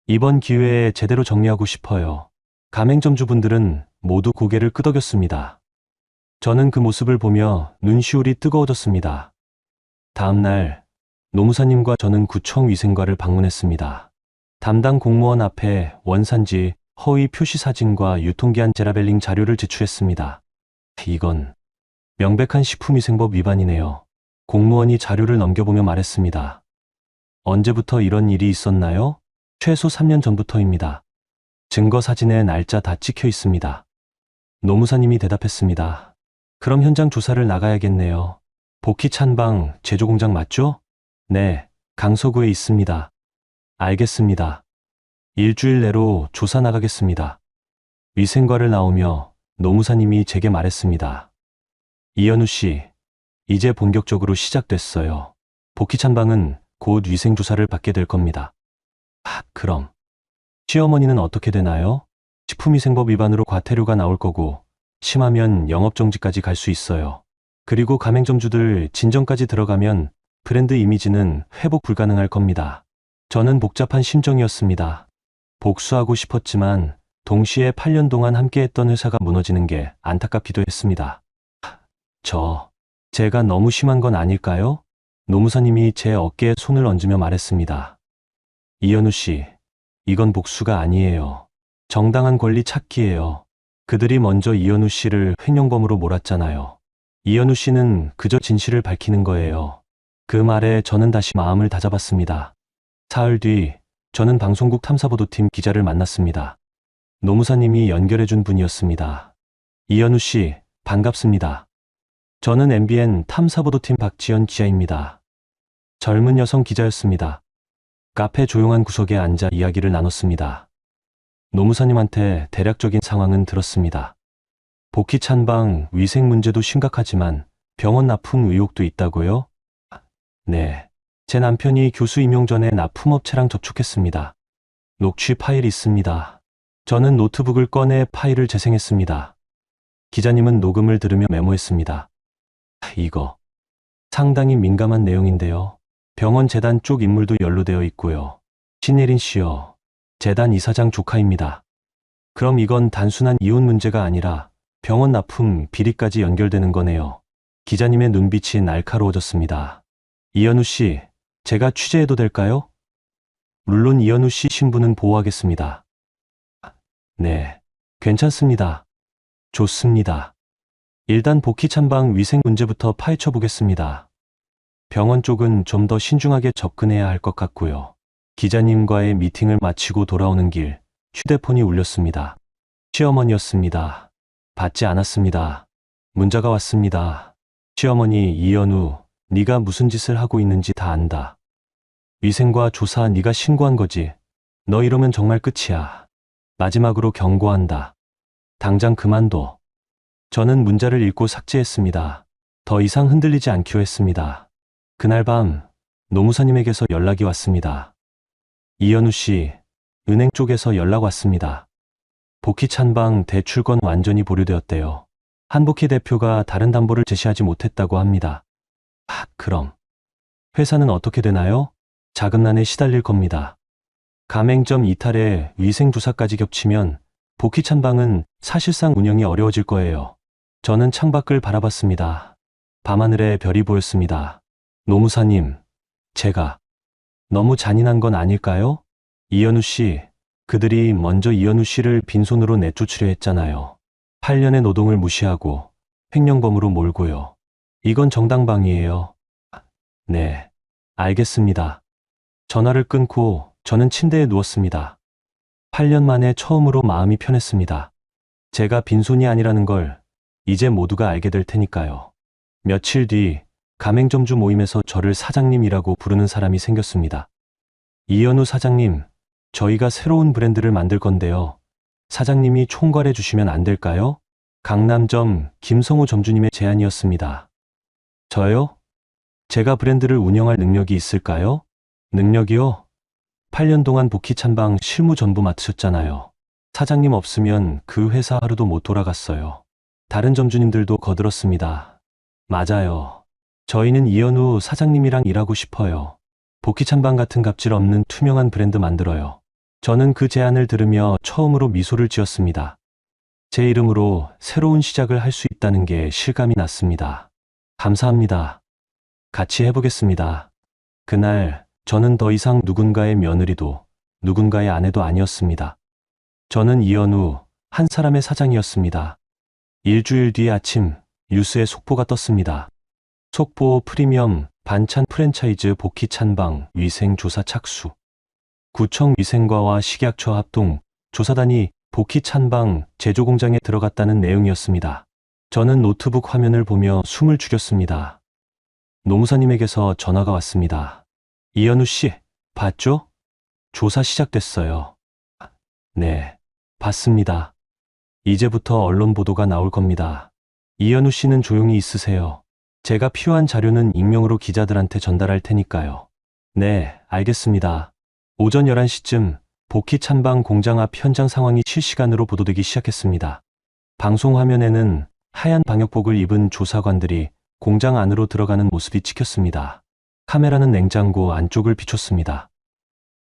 이번 기회에 제대로 정리하고 싶어요. 가맹점주분들은 모두 고개를 끄덕였습니다. 저는 그 모습을 보며 눈시울이 뜨거워졌습니다. 다음 날 노무사님과 저는 구청 위생과를 방문했습니다. 담당 공무원 앞에 원산지, 허위 표시 사진과 유통기한 제라벨링 자료를 제출했습니다. 이건 명백한 식품위생법 위반이네요. 공무원이 자료를 넘겨보며 말했습니다. 언제부터 이런 일이 있었나요? 최소 3년 전부터입니다. 증거 사진에 날짜 다 찍혀 있습니다. 노무사님이 대답했습니다. 그럼 현장 조사를 나가야겠네요. 복희 찬방 제조공장 맞죠? 네, 강서구에 있습니다. 알겠습니다. 일주일 내로 조사 나가겠습니다. 위생과를 나오며 노무사님이 제게 말했습니다. 이현우 씨, 이제 본격적으로 시작됐어요. 복희 찬방은 곧 위생조사를 받게 될 겁니다. 그럼 시어머니는 어떻게 되나요? 식품위생법 위반으로 과태료가 나올 거고 심하면 영업정지까지 갈 수 있어요. 그리고 가맹점주들 진정까지 들어가면 브랜드 이미지는 회복 불가능할 겁니다. 저는 복잡한 심정이었습니다. 복수하고 싶었지만 동시에 8년 동안 함께했던 회사가 무너지는 게 안타깝기도 했습니다. 제가 너무 심한 건 아닐까요? 노무사님이 제 어깨에 손을 얹으며 말했습니다. 이현우 씨, 이건 복수가 아니에요. 정당한 권리 찾기예요. 그들이 먼저 이현우 씨를 횡령범으로 몰았잖아요. 이현우 씨는 그저 진실을 밝히는 거예요. 그 말에 저는 다시 마음을 다잡았습니다. 사흘 뒤 저는 방송국 탐사보도팀 기자를 만났습니다. 노무사님이 연결해준 분이었습니다. 이현우 씨, 반갑습니다. 저는 MBN 탐사보도팀 박지연 기자입니다. 젊은 여성 기자였습니다. 카페 조용한 구석에 앉아 이야기를 나눴습니다. 노무사님한테 대략적인 상황은 들었습니다. 복희 찬방 위생 문제도 심각하지만 병원 납품 의혹도 있다고요? 네. 제 남편이 교수 임용 전에 납품업체랑 접촉했습니다. 녹취 파일이 있습니다. 저는 노트북을 꺼내 파일을 재생했습니다. 기자님은 녹음을 들으며 메모했습니다. 이거 상당히 민감한 내용인데요. 병원 재단 쪽 인물도 연루되어 있고요. 신예린 씨요. 재단 이사장 조카입니다. 그럼 이건 단순한 이혼 문제가 아니라 병원 납품 비리까지 연결되는 거네요. 기자님의 눈빛이 날카로워졌습니다. 이현우 씨, 제가 취재해도 될까요? 물론 이현우 씨 신분은 보호하겠습니다. 네, 괜찮습니다. 좋습니다. 일단 복희 찬방 위생 문제부터 파헤쳐 보겠습니다. 병원 쪽은 좀 더 신중하게 접근해야 할 것 같고요. 기자님과의 미팅을 마치고 돌아오는 길 휴대폰이 울렸습니다. 시어머니였습니다. 받지 않았습니다. 문자가 왔습니다. 시어머니 이현우, 네가 무슨 짓을 하고 있는지 다 안다. 위생과 조사 네가 신고한 거지. 너 이러면 정말 끝이야. 마지막으로 경고한다. 당장 그만둬. 저는 문자를 읽고 삭제했습니다. 더 이상 흔들리지 않기로 했습니다. 그날 밤 노무사님에게서 연락이 왔습니다. 이현우 씨, 은행 쪽에서 연락 왔습니다. 복희 찬방 대출권 완전히 보류되었대요. 한복희 대표가 다른 담보를 제시하지 못했다고 합니다. 그럼 회사는 어떻게 되나요? 자금난에 시달릴 겁니다. 가맹점 이탈에 위생조사까지 겹치면 복희 찬방은 사실상 운영이 어려워질 거예요. 저는 창밖을 바라봤습니다. 밤하늘에 별이 보였습니다. 노무사님, 제가 너무 잔인한 건 아닐까요? 이현우 씨, 그들이 먼저 이현우 씨를 빈손으로 내쫓으려 했잖아요. 8년의 노동을 무시하고 횡령범으로 몰고요. 이건 정당방위예요. 네, 알겠습니다. 전화를 끊고 저는 침대에 누웠습니다. 8년 만에 처음으로 마음이 편했습니다. 제가 빈손이 아니라는 걸 이제 모두가 알게 될 테니까요. 며칠 뒤 가맹점주 모임에서 저를 사장님이라고 부르는 사람이 생겼습니다. 이현우 사장님, 저희가 새로운 브랜드를 만들 건데요. 사장님이 총괄해 주시면 안 될까요? 강남점 김성우 점주님의 제안이었습니다. 저요? 제가 브랜드를 운영할 능력이 있을까요? 능력이요? 8년 동안 복희 찬방 실무 전부 맡으셨잖아요. 사장님 없으면 그 회사 하루도 못 돌아갔어요. 다른 점주님들도 거들었습니다. 맞아요. 저희는 이현우 사장님이랑 일하고 싶어요. 복희 찬방 같은 갑질 없는 투명한 브랜드 만들어요. 저는 그 제안을 들으며 처음으로 미소를 지었습니다. 제 이름으로 새로운 시작을 할 수 있다는 게 실감이 났습니다. 감사합니다. 같이 해보겠습니다. 그날 저는 더 이상 누군가의 며느리도 누군가의 아내도 아니었습니다. 저는 이연우, 한 사람의 사장이었습니다. 일주일 뒤 아침 뉴스에 속보가 떴습니다. 속보 프리미엄 반찬 프랜차이즈 복희 찬방 위생 조사 착수. 구청 위생과와 식약처 합동 조사단이 복희 찬방 제조 공장에 들어갔다는 내용이었습니다. 저는 노트북 화면을 보며 숨을 죽였습니다. 노무사님에게서 전화가 왔습니다. 이연우 씨, 봤죠? 조사 시작됐어요. 네, 봤습니다. 이제부터 언론 보도가 나올 겁니다. 이연우 씨는 조용히 있으세요. 제가 필요한 자료는 익명으로 기자들한테 전달할 테니까요. 네, 알겠습니다. 오전 11시쯤 복희 찬방 공장 앞 현장 상황이 실시간으로 보도되기 시작했습니다. 방송 화면에는 하얀 방역복을 입은 조사관들이 공장 안으로 들어가는 모습이 찍혔습니다. 카메라는 냉장고 안쪽을 비췄습니다.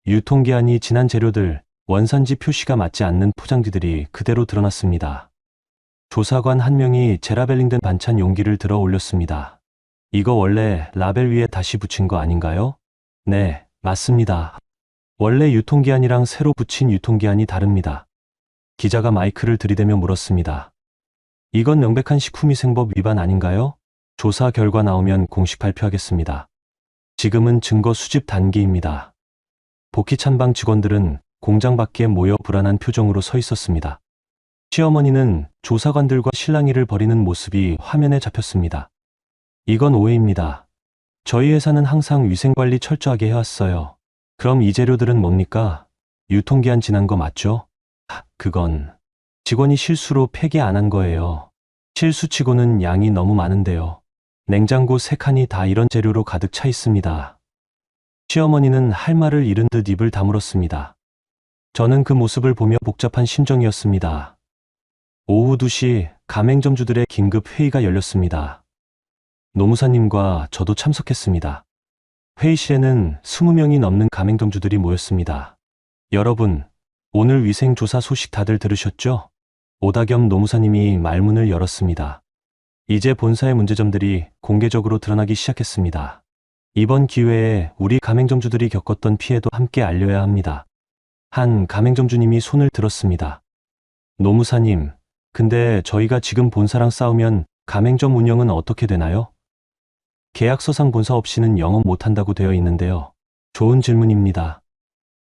유통기한이 지난 재료들, 원산지 표시가 맞지 않는 포장지들이 그대로 드러났습니다. 조사관 한 명이 제라벨링된 반찬 용기를 들어 올렸습니다. 이거 원래 라벨 위에 다시 붙인 거 아닌가요? 네, 맞습니다. 원래 유통기한이랑 새로 붙인 유통기한이 다릅니다. 기자가 마이크를 들이대며 물었습니다. 이건 명백한 식품위생법 위반 아닌가요? 조사 결과 나오면 공식 발표하겠습니다. 지금은 증거 수집 단계입니다. 복희 찬방 직원들은 공장 밖에 모여 불안한 표정으로 서 있었습니다. 시어머니는 조사관들과 실랑이를 벌이는 모습이 화면에 잡혔습니다. 이건 오해입니다. 저희 회사는 항상 위생관리 철저하게 해왔어요. 그럼 이 재료들은 뭡니까? 유통기한 지난 거 맞죠? 그건 직원이 실수로 폐기 안 한 거예요. 실수치고는 양이 너무 많은데요. 냉장고 3칸이 다 이런 재료로 가득 차 있습니다. 시어머니는 할 말을 잃은 듯 입을 다물었습니다. 저는 그 모습을 보며 복잡한 심정이었습니다. 오후 2시 가맹점주들의 긴급 회의가 열렸습니다. 노무사님과 저도 참석했습니다. 회의실에는 20명이 넘는 가맹점주들이 모였습니다. 여러분, 오늘 위생조사 소식 다들 들으셨죠? 오다겸 노무사님이 말문을 열었습니다. 이제 본사의 문제점들이 공개적으로 드러나기 시작했습니다. 이번 기회에 우리 가맹점주들이 겪었던 피해도 함께 알려야 합니다. 한 가맹점주님이 손을 들었습니다. 노무사님, 근데 저희가 지금 본사랑 싸우면 가맹점 운영은 어떻게 되나요? 계약서상 본사 없이는 영업 못한다고 되어 있는데요. 좋은 질문입니다.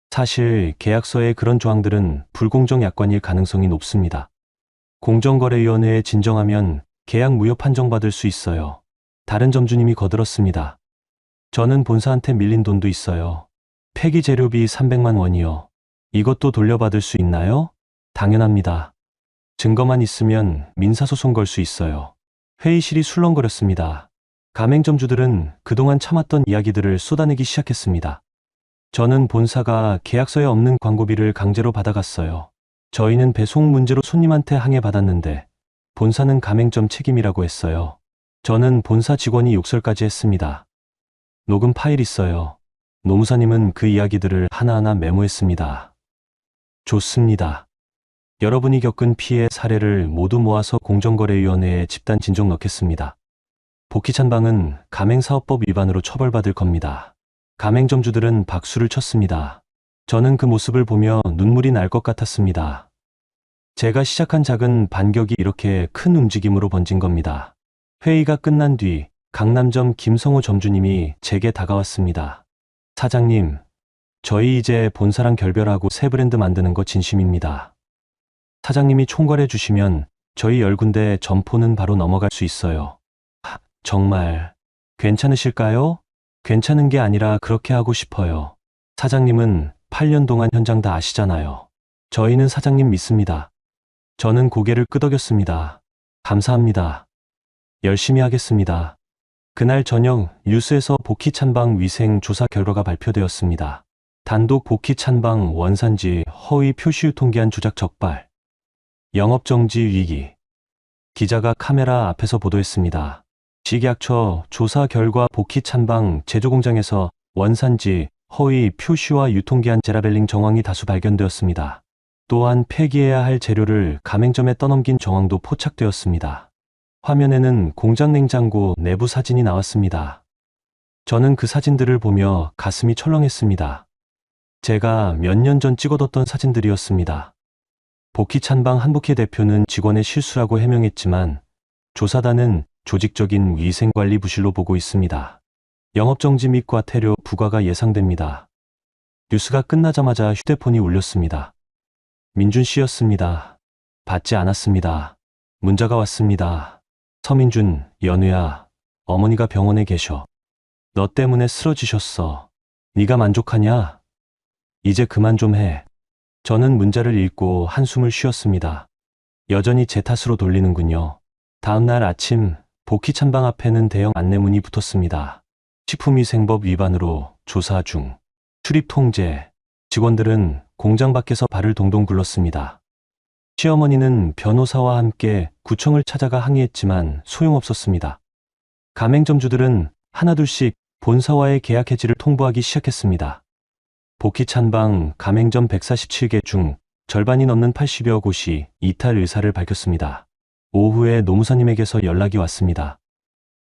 사실 계약서에 그런 조항들은 불공정 약관일 가능성이 높습니다. 공정거래위원회에 진정하면 계약 무효 판정받을 수 있어요. 다른 점주님이 거들었습니다. 저는 본사한테 밀린 돈도 있어요. 폐기 재료비 300만 원이요. 이것도 돌려받을 수 있나요? 당연합니다. 증거만 있으면 민사소송 걸 수 있어요. 회의실이 술렁거렸습니다. 가맹점주들은 그동안 참았던 이야기들을 쏟아내기 시작했습니다. 저는 본사가 계약서에 없는 광고비를 강제로 받아갔어요. 저희는 배송 문제로 손님한테 항해받았는데 본사는 가맹점 책임이라고 했어요. 저는 본사 직원이 욕설까지 했습니다. 녹음 파일 있어요. 노무사님은 그 이야기들을 하나하나 메모했습니다. 좋습니다. 여러분이 겪은 피해 사례를 모두 모아서 공정거래위원회에 집단 진정 넣겠습니다. 복희 찬방은 가맹사업법 위반으로 처벌받을 겁니다. 가맹점주들은 박수를 쳤습니다. 저는 그 모습을 보며 눈물이 날 것 같았습니다. 제가 시작한 작은 반격이 이렇게 큰 움직임으로 번진 겁니다. 회의가 끝난 뒤 강남점 김성호 점주님이 제게 다가왔습니다. 사장님, 저희 이제 본사랑 결별하고 새 브랜드 만드는 거 진심입니다. 사장님이 총괄해 주시면 저희 10군데 점포는 바로 넘어갈 수 있어요. 정말 괜찮으실까요? 괜찮은 게 아니라 그렇게 하고 싶어요. 사장님은 8년 동안 현장 다 아시잖아요. 저희는 사장님 믿습니다. 저는 고개를 끄덕였습니다. 감사합니다. 열심히 하겠습니다. 그날 저녁 뉴스에서 복희 찬방 위생 조사 결과가 발표되었습니다. 단독 복희 찬방 원산지 허위 표시 유통기한 조작 적발. 영업정지 위기. 기자가 카메라 앞에서 보도했습니다. 식약처 조사 결과 복희 찬방 제조 공장에서 원산지, 허위, 표시와 유통기한 제라벨링 정황이 다수 발견되었습니다. 또한 폐기해야 할 재료를 가맹점에 떠넘긴 정황도 포착되었습니다. 화면에는 공장 냉장고 내부 사진이 나왔습니다. 저는 그 사진들을 보며 가슴이 철렁했습니다. 제가 몇 년 전 찍어뒀던 사진들이었습니다. 복희찬방 한복희 대표는 직원의 실수라고 해명했지만 조사단은 조직적인 위생관리 부실로 보고 있습니다. 영업정지 및 과태료 부과가 예상됩니다. 뉴스가 끝나자마자 휴대폰이 울렸습니다. 민준 씨였습니다. 받지 않았습니다. 문자가 왔습니다. 서민준, 연우야, 어머니가 병원에 계셔. 너 때문에 쓰러지셨어. 네가 만족하냐? 이제 그만 좀 해. 저는 문자를 읽고 한숨을 쉬었습니다. 여전히 제 탓으로 돌리는군요. 다음 날 아침 복희찬방 앞에는 대형 안내문이 붙었습니다. 식품위생법 위반으로 조사 중. 출입 통제. 직원들은 공장 밖에서 발을 동동 굴렀습니다. 시어머니는 변호사와 함께 구청을 찾아가 항의했지만 소용없었습니다. 가맹점주들은 하나둘씩 본사와의 계약 해지를 통보하기 시작했습니다. 복희찬방 가맹점 147개 중 절반이 넘는 80여 곳이 이탈 의사를 밝혔습니다. 오후에 노무사님에게서 연락이 왔습니다.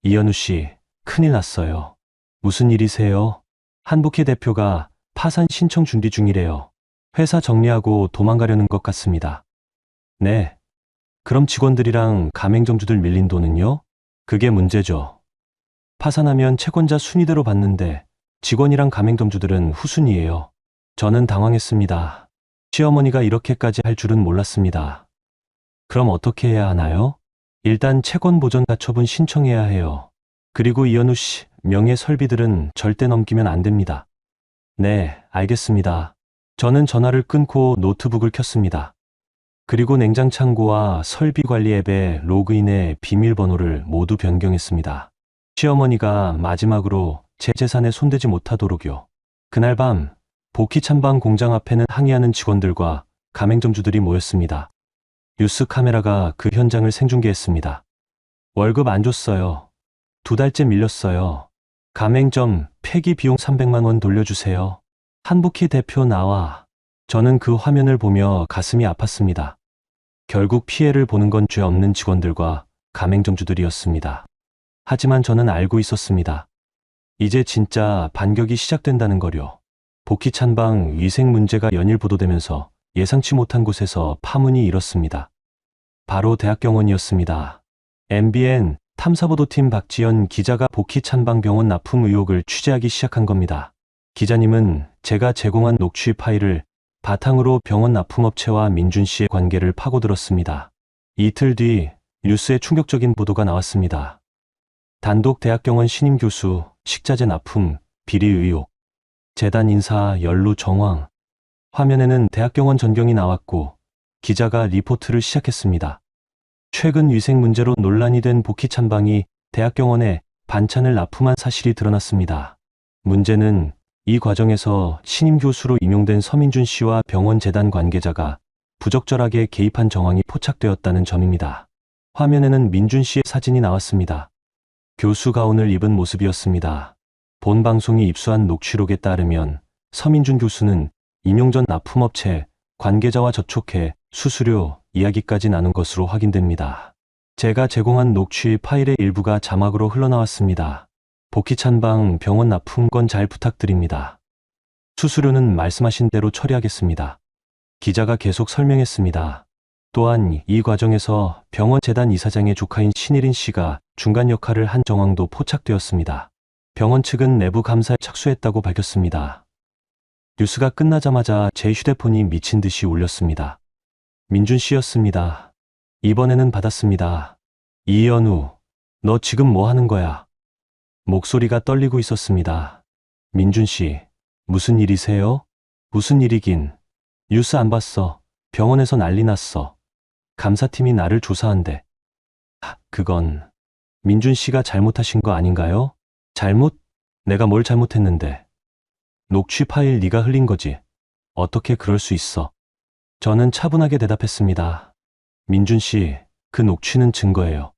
이현우 씨, 큰일 났어요. 무슨 일이세요? 한복희 대표가 파산 신청 준비 중이래요. 회사 정리하고 도망가려는 것 같습니다. 네. 그럼 직원들이랑 가맹점주들 밀린 돈은요? 그게 문제죠. 파산하면 채권자 순위대로 받는데 직원이랑 가맹점주들은 후순위예요. 저는 당황했습니다. 시어머니가 이렇게까지 할 줄은 몰랐습니다. 그럼 어떻게 해야 하나요? 일단 채권 보전 가처분 신청해야 해요. 그리고 이현우 씨, 명예 설비들은 절대 넘기면 안 됩니다. 네, 알겠습니다. 저는 전화를 끊고 노트북을 켰습니다. 그리고 냉장창고와 설비관리 앱의 로그인의 비밀번호를 모두 변경했습니다. 시어머니가 마지막으로 제 재산에 손대지 못하도록요. 그날 밤 복희찬방 공장 앞에는 항의하는 직원들과 가맹점주들이 모였습니다. 뉴스 카메라가 그 현장을 생중계했습니다. 월급 안 줬어요. 2달째 밀렸어요. 가맹점 폐기 비용 300만 원 돌려주세요. 한복희 대표 나와. 저는 그 화면을 보며 가슴이 아팠습니다. 결국 피해를 보는 건 죄 없는 직원들과 가맹점주들이었습니다. 하지만 저는 알고 있었습니다. 이제 진짜 반격이 시작된다는 거요. 복희찬방 위생 문제가 연일 보도되면서 예상치 못한 곳에서 파문이 일었습니다. 바로 대학병원이었습니다. MBN 탐사보도팀 박지연 기자가 복희찬방 병원 납품 의혹을 취재하기 시작한 겁니다. 기자님은 제가 제공한 녹취 파일을 바탕으로 병원 납품업체와 민준 씨의 관계를 파고들었습니다. 이틀 뒤 뉴스에 충격적인 보도가 나왔습니다. 단독 대학병원 신임 교수 식자재 납품 비리 의혹. 재단 인사 연루 정황. 화면에는 대학병원 전경이 나왔고 기자가 리포트를 시작했습니다. 최근 위생 문제로 논란이 된 복희찬방이 대학병원에 반찬을 납품한 사실이 드러났습니다. 문제는 이 과정에서 신임 교수로 임용된 서민준 씨와 병원 재단 관계자가 부적절하게 개입한 정황이 포착되었다는 점입니다. 화면에는 민준 씨의 사진이 나왔습니다. 교수 가운을 입은 모습이었습니다. 본 방송이 입수한 녹취록에 따르면 서민준 교수는 임용 전 납품업체 관계자와 접촉해 수수료 이야기까지 나눈 것으로 확인됩니다. 제가 제공한 녹취 파일의 일부가 자막으로 흘러나왔습니다. 복희찬방 병원 납품 건 잘 부탁드립니다. 수수료는 말씀하신 대로 처리하겠습니다. 기자가 계속 설명했습니다. 또한 이 과정에서 병원 재단 이사장의 조카인 신일인 씨가 중간 역할을 한 정황도 포착되었습니다. 병원 측은 내부 감사에 착수했다고 밝혔습니다. 뉴스가 끝나자마자 제 휴대폰이 미친 듯이 울렸습니다. 민준 씨였습니다. 이번에는 받았습니다. 이현우, 너 지금 뭐 하는 거야? 목소리가 떨리고 있었습니다. 민준 씨, 무슨 일이세요? 무슨 일이긴. 뉴스 안 봤어. 병원에서 난리 났어. 감사팀이 나를 조사한대. 그건 민준 씨가 잘못하신 거 아닌가요? 잘못? 내가 뭘 잘못했는데. 녹취 파일 네가 흘린 거지. 어떻게 그럴 수 있어? 저는 차분하게 대답했습니다. 민준 씨, 그 녹취는 증거예요.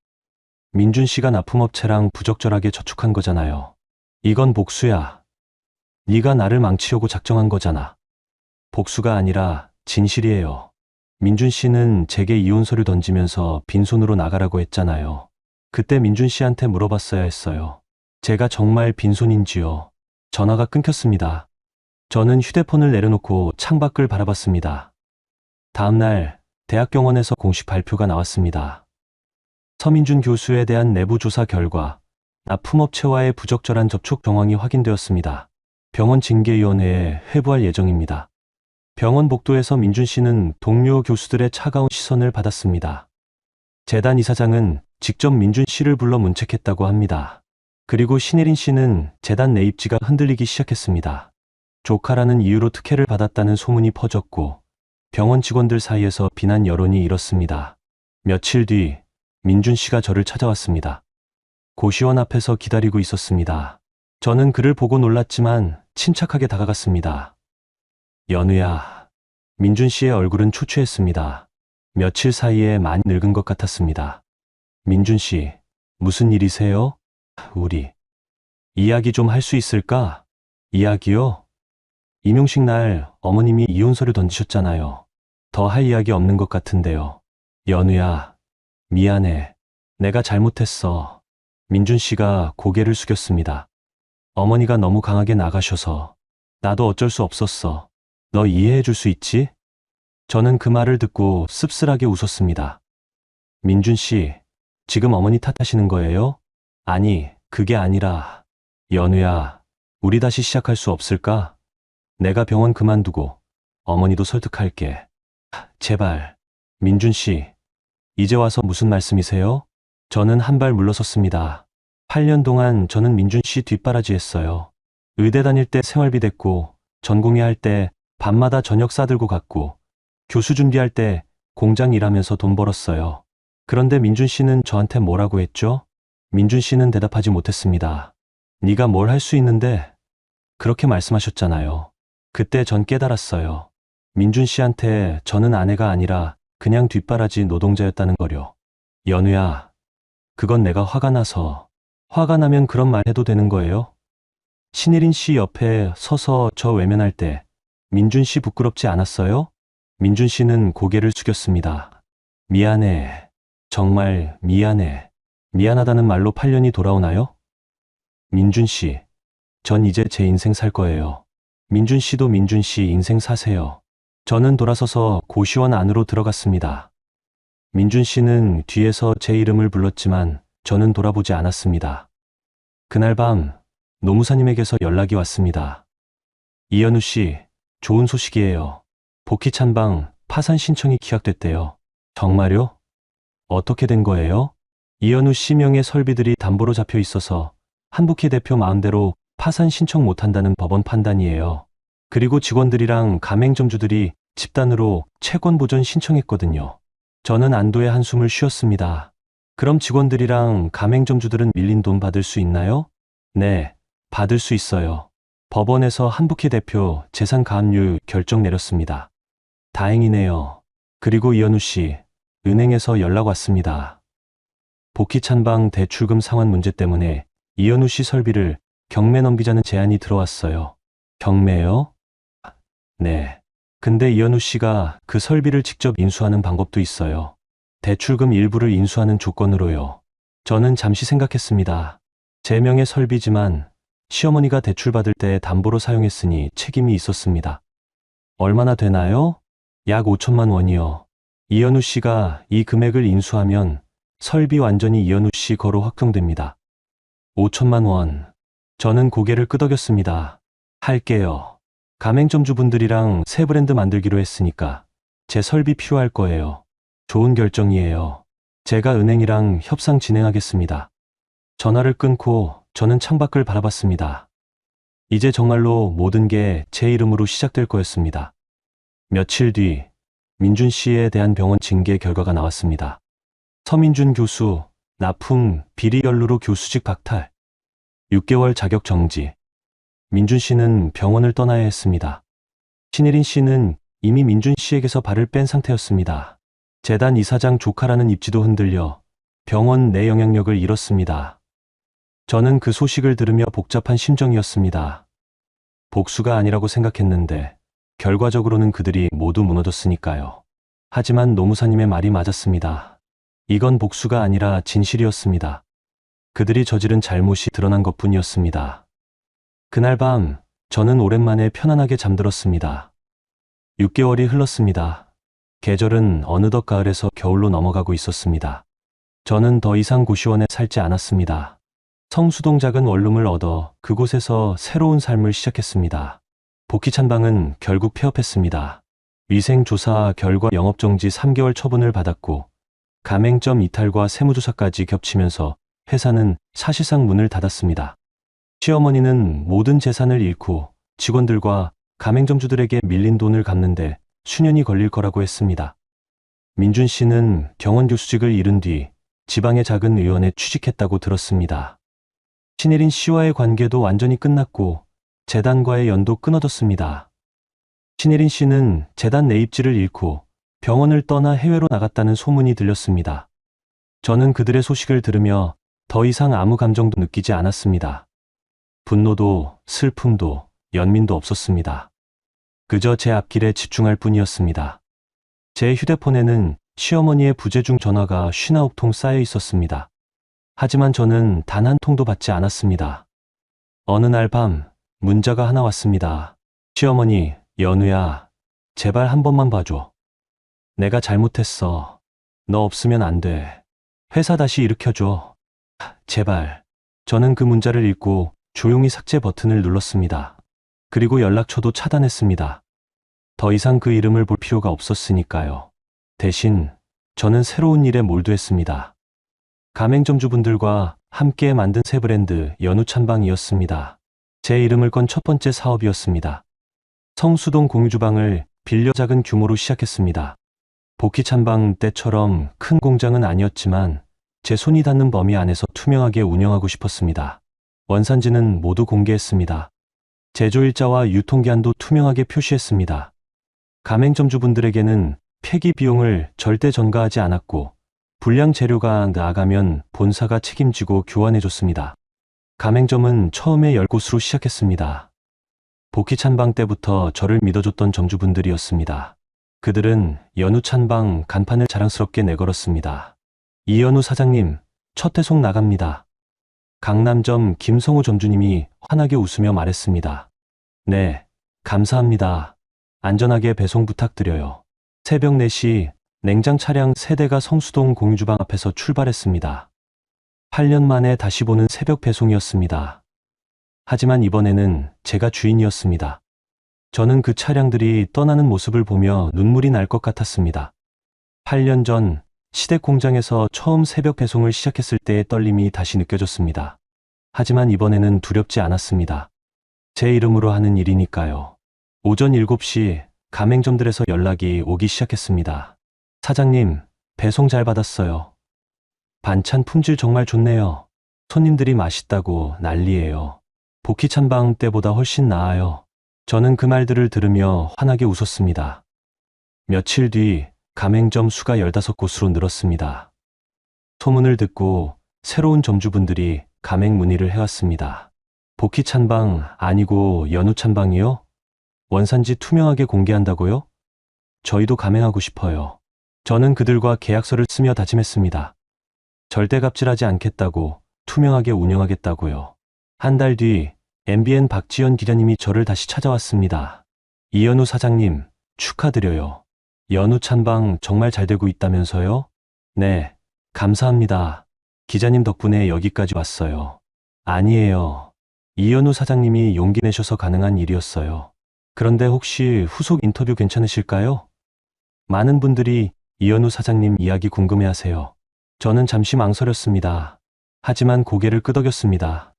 민준 씨가 납품업체랑 부적절하게 저축한 거잖아요. 이건 복수야. 네가 나를 망치려고 작정한 거잖아. 복수가 아니라 진실이에요. 민준 씨는 제게 이혼 서류 던지면서 빈손으로 나가라고 했잖아요. 그때 민준 씨한테 물어봤어야 했어요. 제가 정말 빈손인지요. 전화가 끊겼습니다. 저는 휴대폰을 내려놓고 창밖을 바라봤습니다. 다음 날 대학병원에서 공식 발표가 나왔습니다. 서민준 교수에 대한 내부 조사 결과 납품업체와의 부적절한 접촉 정황이 확인되었습니다. 병원 징계위원회에 회부할 예정입니다. 병원 복도에서 민준 씨는 동료 교수들의 차가운 시선을 받았습니다. 재단 이사장은 직접 민준 씨를 불러 문책했다고 합니다. 그리고 신혜린 씨는 재단 내 입지가 흔들리기 시작했습니다. 조카라는 이유로 특혜를 받았다는 소문이 퍼졌고 병원 직원들 사이에서 비난 여론이 일었습니다. 며칠 뒤 민준 씨가 저를 찾아왔습니다. 고시원 앞에서 기다리고 있었습니다. 저는 그를 보고 놀랐지만 침착하게 다가갔습니다. 연우야. 민준 씨의 얼굴은 초췌했습니다. 며칠 사이에 많이 늙은 것 같았습니다. 민준 씨, 무슨 일이세요? 우리 이야기 좀 할 수 있을까? 이야기요? 임용식 날 어머님이 이혼 서류 던지셨잖아요. 더 할 이야기 없는 것 같은데요. 연우야, 미안해. 내가 잘못했어. 민준 씨가 고개를 숙였습니다. 어머니가 너무 강하게 나가셔서 나도 어쩔 수 없었어. 너 이해해 줄 수 있지? 저는 그 말을 듣고 씁쓸하게 웃었습니다. 민준 씨, 지금 어머니 탓하시는 거예요? 아니, 그게 아니라, 연우야, 우리 다시 시작할 수 없을까? 내가 병원 그만두고 어머니도 설득할게. 제발, 민준 씨, 이제 와서 무슨 말씀이세요? 저는 한 발 물러섰습니다. 8년 동안 저는 민준 씨 뒷바라지했어요. 의대 다닐 때 생활비 댔고, 전공의 할 때 밤마다 저녁 싸들고 갔고, 교수 준비할 때 공장 일하면서 돈 벌었어요. 그런데 민준 씨는 저한테 뭐라고 했죠? 민준 씨는 대답하지 못했습니다. 네가 뭘 할 수 있는데? 그렇게 말씀하셨잖아요. 그때 전 깨달았어요. 민준 씨한테 저는 아내가 아니라 그냥 뒷바라지 노동자였다는 거요. 연우야, 그건 내가 화가 나서. 화가 나면 그런 말 해도 되는 거예요? 신혜린 씨 옆에 서서 저 외면할 때 민준 씨 부끄럽지 않았어요? 민준 씨는 고개를 숙였습니다. 미안해. 정말 미안해. 미안하다는 말로 8년이 돌아오나요? 민준 씨, 전 이제 제 인생 살 거예요. 민준 씨도 민준 씨 인생 사세요. 저는 돌아서서 고시원 안으로 들어갔습니다. 민준 씨는 뒤에서 제 이름을 불렀지만 저는 돌아보지 않았습니다. 그날 밤 노무사님에게서 연락이 왔습니다. 이현우 씨, 좋은 소식이에요. 복희 찬방 파산 신청이 기각됐대요. 정말요? 어떻게 된 거예요? 이현우 씨 명의 설비들이 담보로 잡혀 있어서 한복희 대표 마음대로 파산 신청 못한다는 법원 판단이에요. 그리고 직원들이랑 가맹점주들이 집단으로 채권 보전 신청했거든요. 저는 안도의 한숨을 쉬었습니다. 그럼 직원들이랑 가맹점주들은 밀린 돈 받을 수 있나요? 네, 받을 수 있어요. 법원에서 한복희 대표 재산 가압류 결정 내렸습니다. 다행이네요. 그리고 이현우 씨, 은행에서 연락 왔습니다. 복희 찬방 대출금 상환 문제 때문에 이현우 씨 설비를 경매 넘기자는 제안이 들어왔어요. 경매요? 네. 근데 이현우 씨가 그 설비를 직접 인수하는 방법도 있어요. 대출금 일부를 인수하는 조건으로요. 저는 잠시 생각했습니다. 제 명의 설비지만 시어머니가 대출받을 때 담보로 사용했으니 책임이 있었습니다. 얼마나 되나요? 약 5천만 원이요. 이현우 씨가 이 금액을 인수하면 설비 완전히 이현우 씨 거로 확정됩니다. 5천만 원. 저는 고개를 끄덕였습니다. 할게요. 가맹점주분들이랑 새 브랜드 만들기로 했으니까 제 설비 필요할 거예요. 좋은 결정이에요. 제가 은행이랑 협상 진행하겠습니다. 전화를 끊고 저는 창밖을 바라봤습니다. 이제 정말로 모든 게 제 이름으로 시작될 거였습니다. 며칠 뒤 민준 씨에 대한 병원 징계 결과가 나왔습니다. 서민준 교수, 납품 비리 연루로 교수직 박탈, 6개월 자격 정지. 민준 씨는 병원을 떠나야 했습니다. 신혜린 씨는 이미 민준 씨에게서 발을 뺀 상태였습니다. 재단 이사장 조카라는 입지도 흔들려 병원 내 영향력을 잃었습니다. 저는 그 소식을 들으며 복잡한 심정이었습니다. 복수가 아니라고 생각했는데 결과적으로는 그들이 모두 무너졌으니까요. 하지만 노무사님의 말이 맞았습니다. 이건 복수가 아니라 진실이었습니다. 그들이 저지른 잘못이 드러난 것뿐이었습니다. 그날 밤 저는 오랜만에 편안하게 잠들었습니다. 6개월이 흘렀습니다. 계절은 어느덧 가을에서 겨울로 넘어가고 있었습니다. 저는 더 이상 고시원에 살지 않았습니다. 성수동 작은 원룸을 얻어 그곳에서 새로운 삶을 시작했습니다. 복희찬방은 결국 폐업했습니다. 위생조사 결과 영업정지 3개월 처분을 받았고 가맹점 이탈과 세무조사까지 겹치면서 회사는 사실상 문을 닫았습니다. 시어머니는 모든 재산을 잃고 직원들과 가맹점주들에게 밀린 돈을 갚는데 수년이 걸릴 거라고 했습니다. 민준 씨는 병원 교수직을 잃은 뒤 지방의 작은 의원에 취직했다고 들었습니다. 신혜린 씨와의 관계도 완전히 끝났고 재단과의 연도 끊어졌습니다. 신혜린 씨는 재단 내입지를 잃고 병원을 떠나 해외로 나갔다는 소문이 들렸습니다. 저는 그들의 소식을 들으며 더 이상 아무 감정도 느끼지 않았습니다. 분노도 슬픔도 연민도 없었습니다. 그저 제 앞길에 집중할 뿐이었습니다. 제 휴대폰에는 시어머니의 부재중 전화가 59통 쌓여 있었습니다. 하지만 저는 단 한 통도 받지 않았습니다. 어느 날 밤 문자가 하나 왔습니다. 시어머니, 연우야, 제발 한 번만 봐줘. 내가 잘못했어. 너 없으면 안 돼. 회사 다시 일으켜줘. 제발. 저는 그 문자를 읽고 조용히 삭제 버튼을 눌렀습니다. 그리고 연락처도 차단했습니다. 더 이상 그 이름을 볼 필요가 없었으니까요. 대신 저는 새로운 일에 몰두했습니다. 가맹점주분들과 함께 만든 새 브랜드 연우찬방이었습니다. 제 이름을 건 첫 번째 사업이었습니다. 성수동 공유주방을 빌려 작은 규모로 시작했습니다. 복희찬방 때처럼 큰 공장은 아니었지만 제 손이 닿는 범위 안에서 투명하게 운영하고 싶었습니다. 원산지는 모두 공개했습니다. 제조일자와 유통기한도 투명하게 표시했습니다. 가맹점주분들에게는 폐기 비용을 절대 전가하지 않았고 불량 재료가 나가면 본사가 책임지고 교환해줬습니다. 가맹점은 처음에 10곳으로 시작했습니다. 복희찬방 때부터 저를 믿어줬던 점주분들이었습니다. 그들은 연우찬방 간판을 자랑스럽게 내걸었습니다. 이연우 사장님, 첫 회송 나갑니다. 강남점 김성우 점주님이 환하게 웃으며 말했습니다. 네, 감사합니다. 안전하게 배송 부탁드려요. 새벽 4시 냉장 차량 3대가 성수동 공유주방 앞에서 출발했습니다. 8년 만에 다시 보는 새벽 배송이었습니다. 하지만 이번에는 제가 주인이었습니다. 저는 그 차량들이 떠나는 모습을 보며 눈물이 날 것 같았습니다. 8년 전 시댁 공장에서 처음 새벽 배송을 시작했을 때의 떨림이 다시 느껴졌습니다. 하지만 이번에는 두렵지 않았습니다. 제 이름으로 하는 일이니까요. 오전 7시 가맹점들에서 연락이 오기 시작했습니다. 사장님, 배송 잘 받았어요. 반찬 품질 정말 좋네요. 손님들이 맛있다고 난리예요. 복희찬방 때보다 훨씬 나아요. 저는 그 말들을 들으며 환하게 웃었습니다. 며칠 뒤 가맹점 수가 15곳으로 늘었습니다. 소문을 듣고 새로운 점주분들이 가맹 문의를 해왔습니다. 복희찬방 아니고 연우찬방이요? 원산지 투명하게 공개한다고요? 저희도 가맹하고 싶어요. 저는 그들과 계약서를 쓰며 다짐했습니다. 절대 갑질하지 않겠다고, 투명하게 운영하겠다고요. 한 달 뒤 MBN 박지연 기자님이 저를 다시 찾아왔습니다. 이연우 사장님, 축하드려요. 연우찬방 정말 잘 되고 있다면서요? 네, 감사합니다. 기자님 덕분에 여기까지 왔어요. 아니에요. 이연우 사장님이 용기 내셔서 가능한 일이었어요. 그런데 혹시 후속 인터뷰 괜찮으실까요? 많은 분들이 이연우 사장님 이야기 궁금해하세요. 저는 잠시 망설였습니다. 하지만 고개를 끄덕였습니다.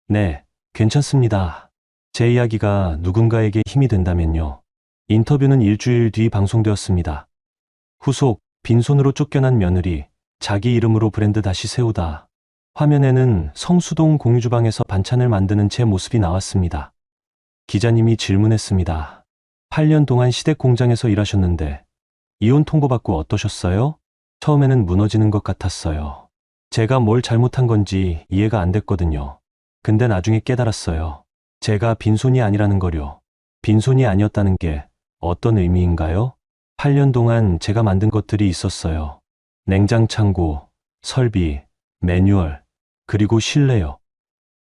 네, 괜찮습니다. 제 이야기가 누군가에게 힘이 된다면요. 인터뷰는 일주일 뒤 방송되었습니다. 후속, 빈손으로 쫓겨난 며느리, 자기 이름으로 브랜드 다시 세우다. 화면에는 성수동 공유주방에서 반찬을 만드는 제 모습이 나왔습니다. 기자님이 질문했습니다. 8년 동안 시댁 공장에서 일하셨는데 이혼 통보받고 어떠셨어요? 처음에는 무너지는 것 같았어요. 제가 뭘 잘못한 건지 이해가 안 됐거든요. 근데 나중에 깨달았어요. 제가 빈손이 아니라는 거요. 빈손이 아니었다는 게 어떤 의미인가요? 8년 동안 제가 만든 것들이 있었어요. 냉장 창고, 설비, 매뉴얼, 그리고 실내요.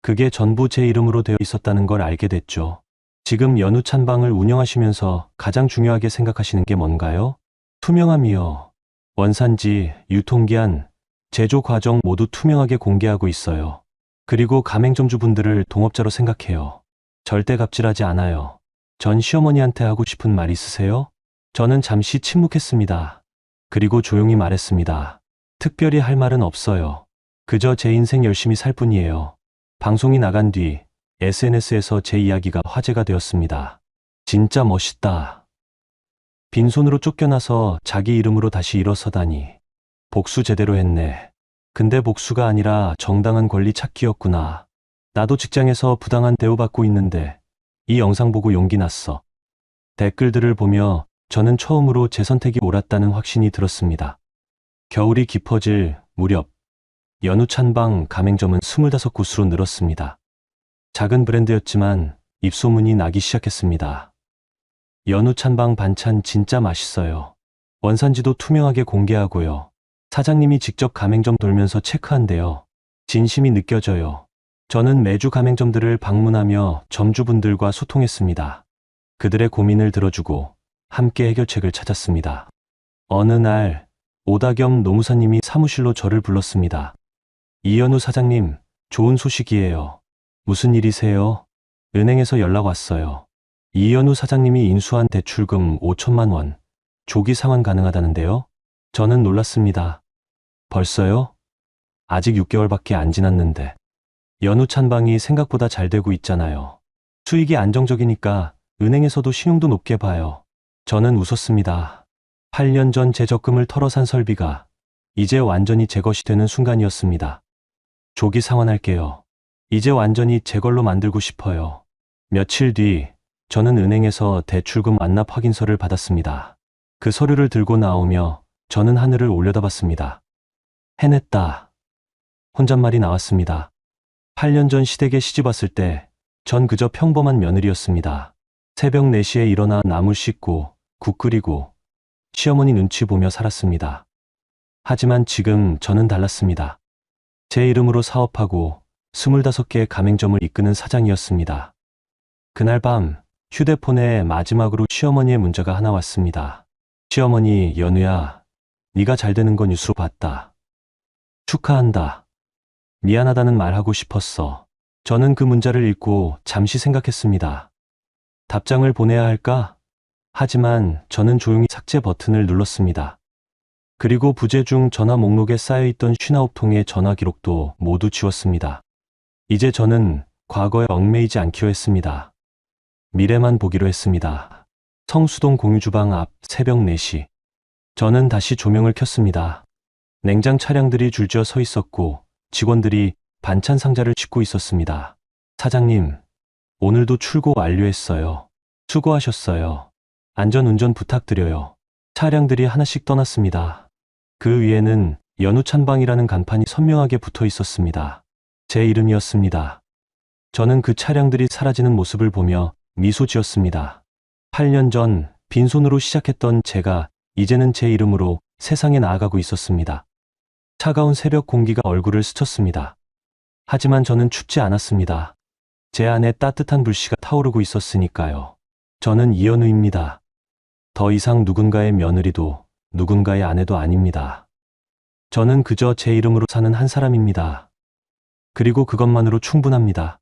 그게 전부 제 이름으로 되어 있었다는 걸 알게 됐죠. 지금 연우 찬방을 운영하시면서 가장 중요하게 생각하시는 게 뭔가요? 투명함이요. 원산지, 유통기한, 제조 과정 모두 투명하게 공개하고 있어요. 그리고 가맹점주분들을 동업자로 생각해요. 절대 갑질하지 않아요. 전 시어머니한테 하고 싶은 말 있으세요? 저는 잠시 침묵했습니다. 그리고 조용히 말했습니다. 특별히 할 말은 없어요. 그저 제 인생 열심히 살 뿐이에요. 방송이 나간 뒤 SNS에서 제 이야기가 화제가 되었습니다. 진짜 멋있다. 빈손으로 쫓겨나서 자기 이름으로 다시 일어서다니. 복수 제대로 했네. 근데 복수가 아니라 정당한 권리 찾기였구나. 나도 직장에서 부당한 대우받고 있는데 이 영상 보고 용기 났어. 댓글들을 보며 저는 처음으로 제 선택이 옳았다는 확신이 들었습니다. 겨울이 깊어질 무렵 연우 찬방 가맹점은 25곳으로 늘었습니다. 작은 브랜드였지만 입소문이 나기 시작했습니다. 연우 찬방 반찬 진짜 맛있어요. 원산지도 투명하게 공개하고요. 사장님이 직접 가맹점 돌면서 체크한대요. 진심이 느껴져요. 저는 매주 가맹점들을 방문하며 점주분들과 소통했습니다. 그들의 고민을 들어주고 함께 해결책을 찾았습니다. 어느 날 오다겸 노무사님이 사무실로 저를 불렀습니다. 이연우 사장님, 좋은 소식이에요. 무슨 일이세요? 은행에서 연락 왔어요. 이연우 사장님이 인수한 대출금 5천만 원, 조기 상환 가능하다는데요? 저는 놀랐습니다. 벌써요? 아직 6개월밖에 안 지났는데. 연우 찬방이 생각보다 잘 되고 있잖아요. 수익이 안정적이니까 은행에서도 신용도 높게 봐요. 저는 웃었습니다. 8년 전 제 적금을 털어 산 설비가 이제 완전히 제 것이 되는 순간이었습니다. 조기 상환할게요. 이제 완전히 제 걸로 만들고 싶어요. 며칠 뒤 저는 은행에서 대출금 완납 확인서를 받았습니다. 그 서류를 들고 나오며 저는 하늘을 올려다봤습니다. 해냈다. 혼잣말이 나왔습니다. 8년 전 시댁에 시집 왔을 때 전 그저 평범한 며느리였습니다. 새벽 4시에 일어나 나물 씻고 국 끓이고 시어머니 눈치 보며 살았습니다. 하지만 지금 저는 달랐습니다. 제 이름으로 사업하고 25개의 가맹점을 이끄는 사장이었습니다. 그날 밤 휴대폰에 마지막으로 시어머니의 문자가 하나 왔습니다. 시어머니, 연우야, 네가 잘 되는 거 뉴스로 봤다. 축하한다. 미안하다는 말하고 싶었어. 저는 그 문자를 읽고 잠시 생각했습니다. 답장을 보내야 할까? 하지만 저는 조용히 삭제 버튼을 눌렀습니다. 그리고 부재 중 전화 목록에 쌓여있던 59통의 전화 기록도 모두 지웠습니다. 이제 저는 과거에 얽매이지 않기로 했습니다. 미래만 보기로 했습니다. 성수동 공유주방 앞 새벽 4시. 저는 다시 조명을 켰습니다. 냉장 차량들이 줄지어 서 있었고 직원들이 반찬 상자를 싣고 있었습니다. 사장님, 오늘도 출고 완료했어요. 수고하셨어요. 안전운전 부탁드려요. 차량들이 하나씩 떠났습니다. 그 위에는 연우 찬방이라는 간판이 선명하게 붙어 있었습니다. 제 이름이었습니다. 저는 그 차량들이 사라지는 모습을 보며 미소 지었습니다. 8년 전 빈손으로 시작했던 제가 이제는 제 이름으로 세상에 나아가고 있었습니다. 차가운 새벽 공기가 얼굴을 스쳤습니다. 하지만 저는 춥지 않았습니다. 제 안에 따뜻한 불씨가 타오르고 있었으니까요. 저는 이연우입니다. 더 이상 누군가의 며느리도 누군가의 아내도 아닙니다. 저는 그저 제 이름으로 사는 한 사람입니다. 그리고 그것만으로 충분합니다.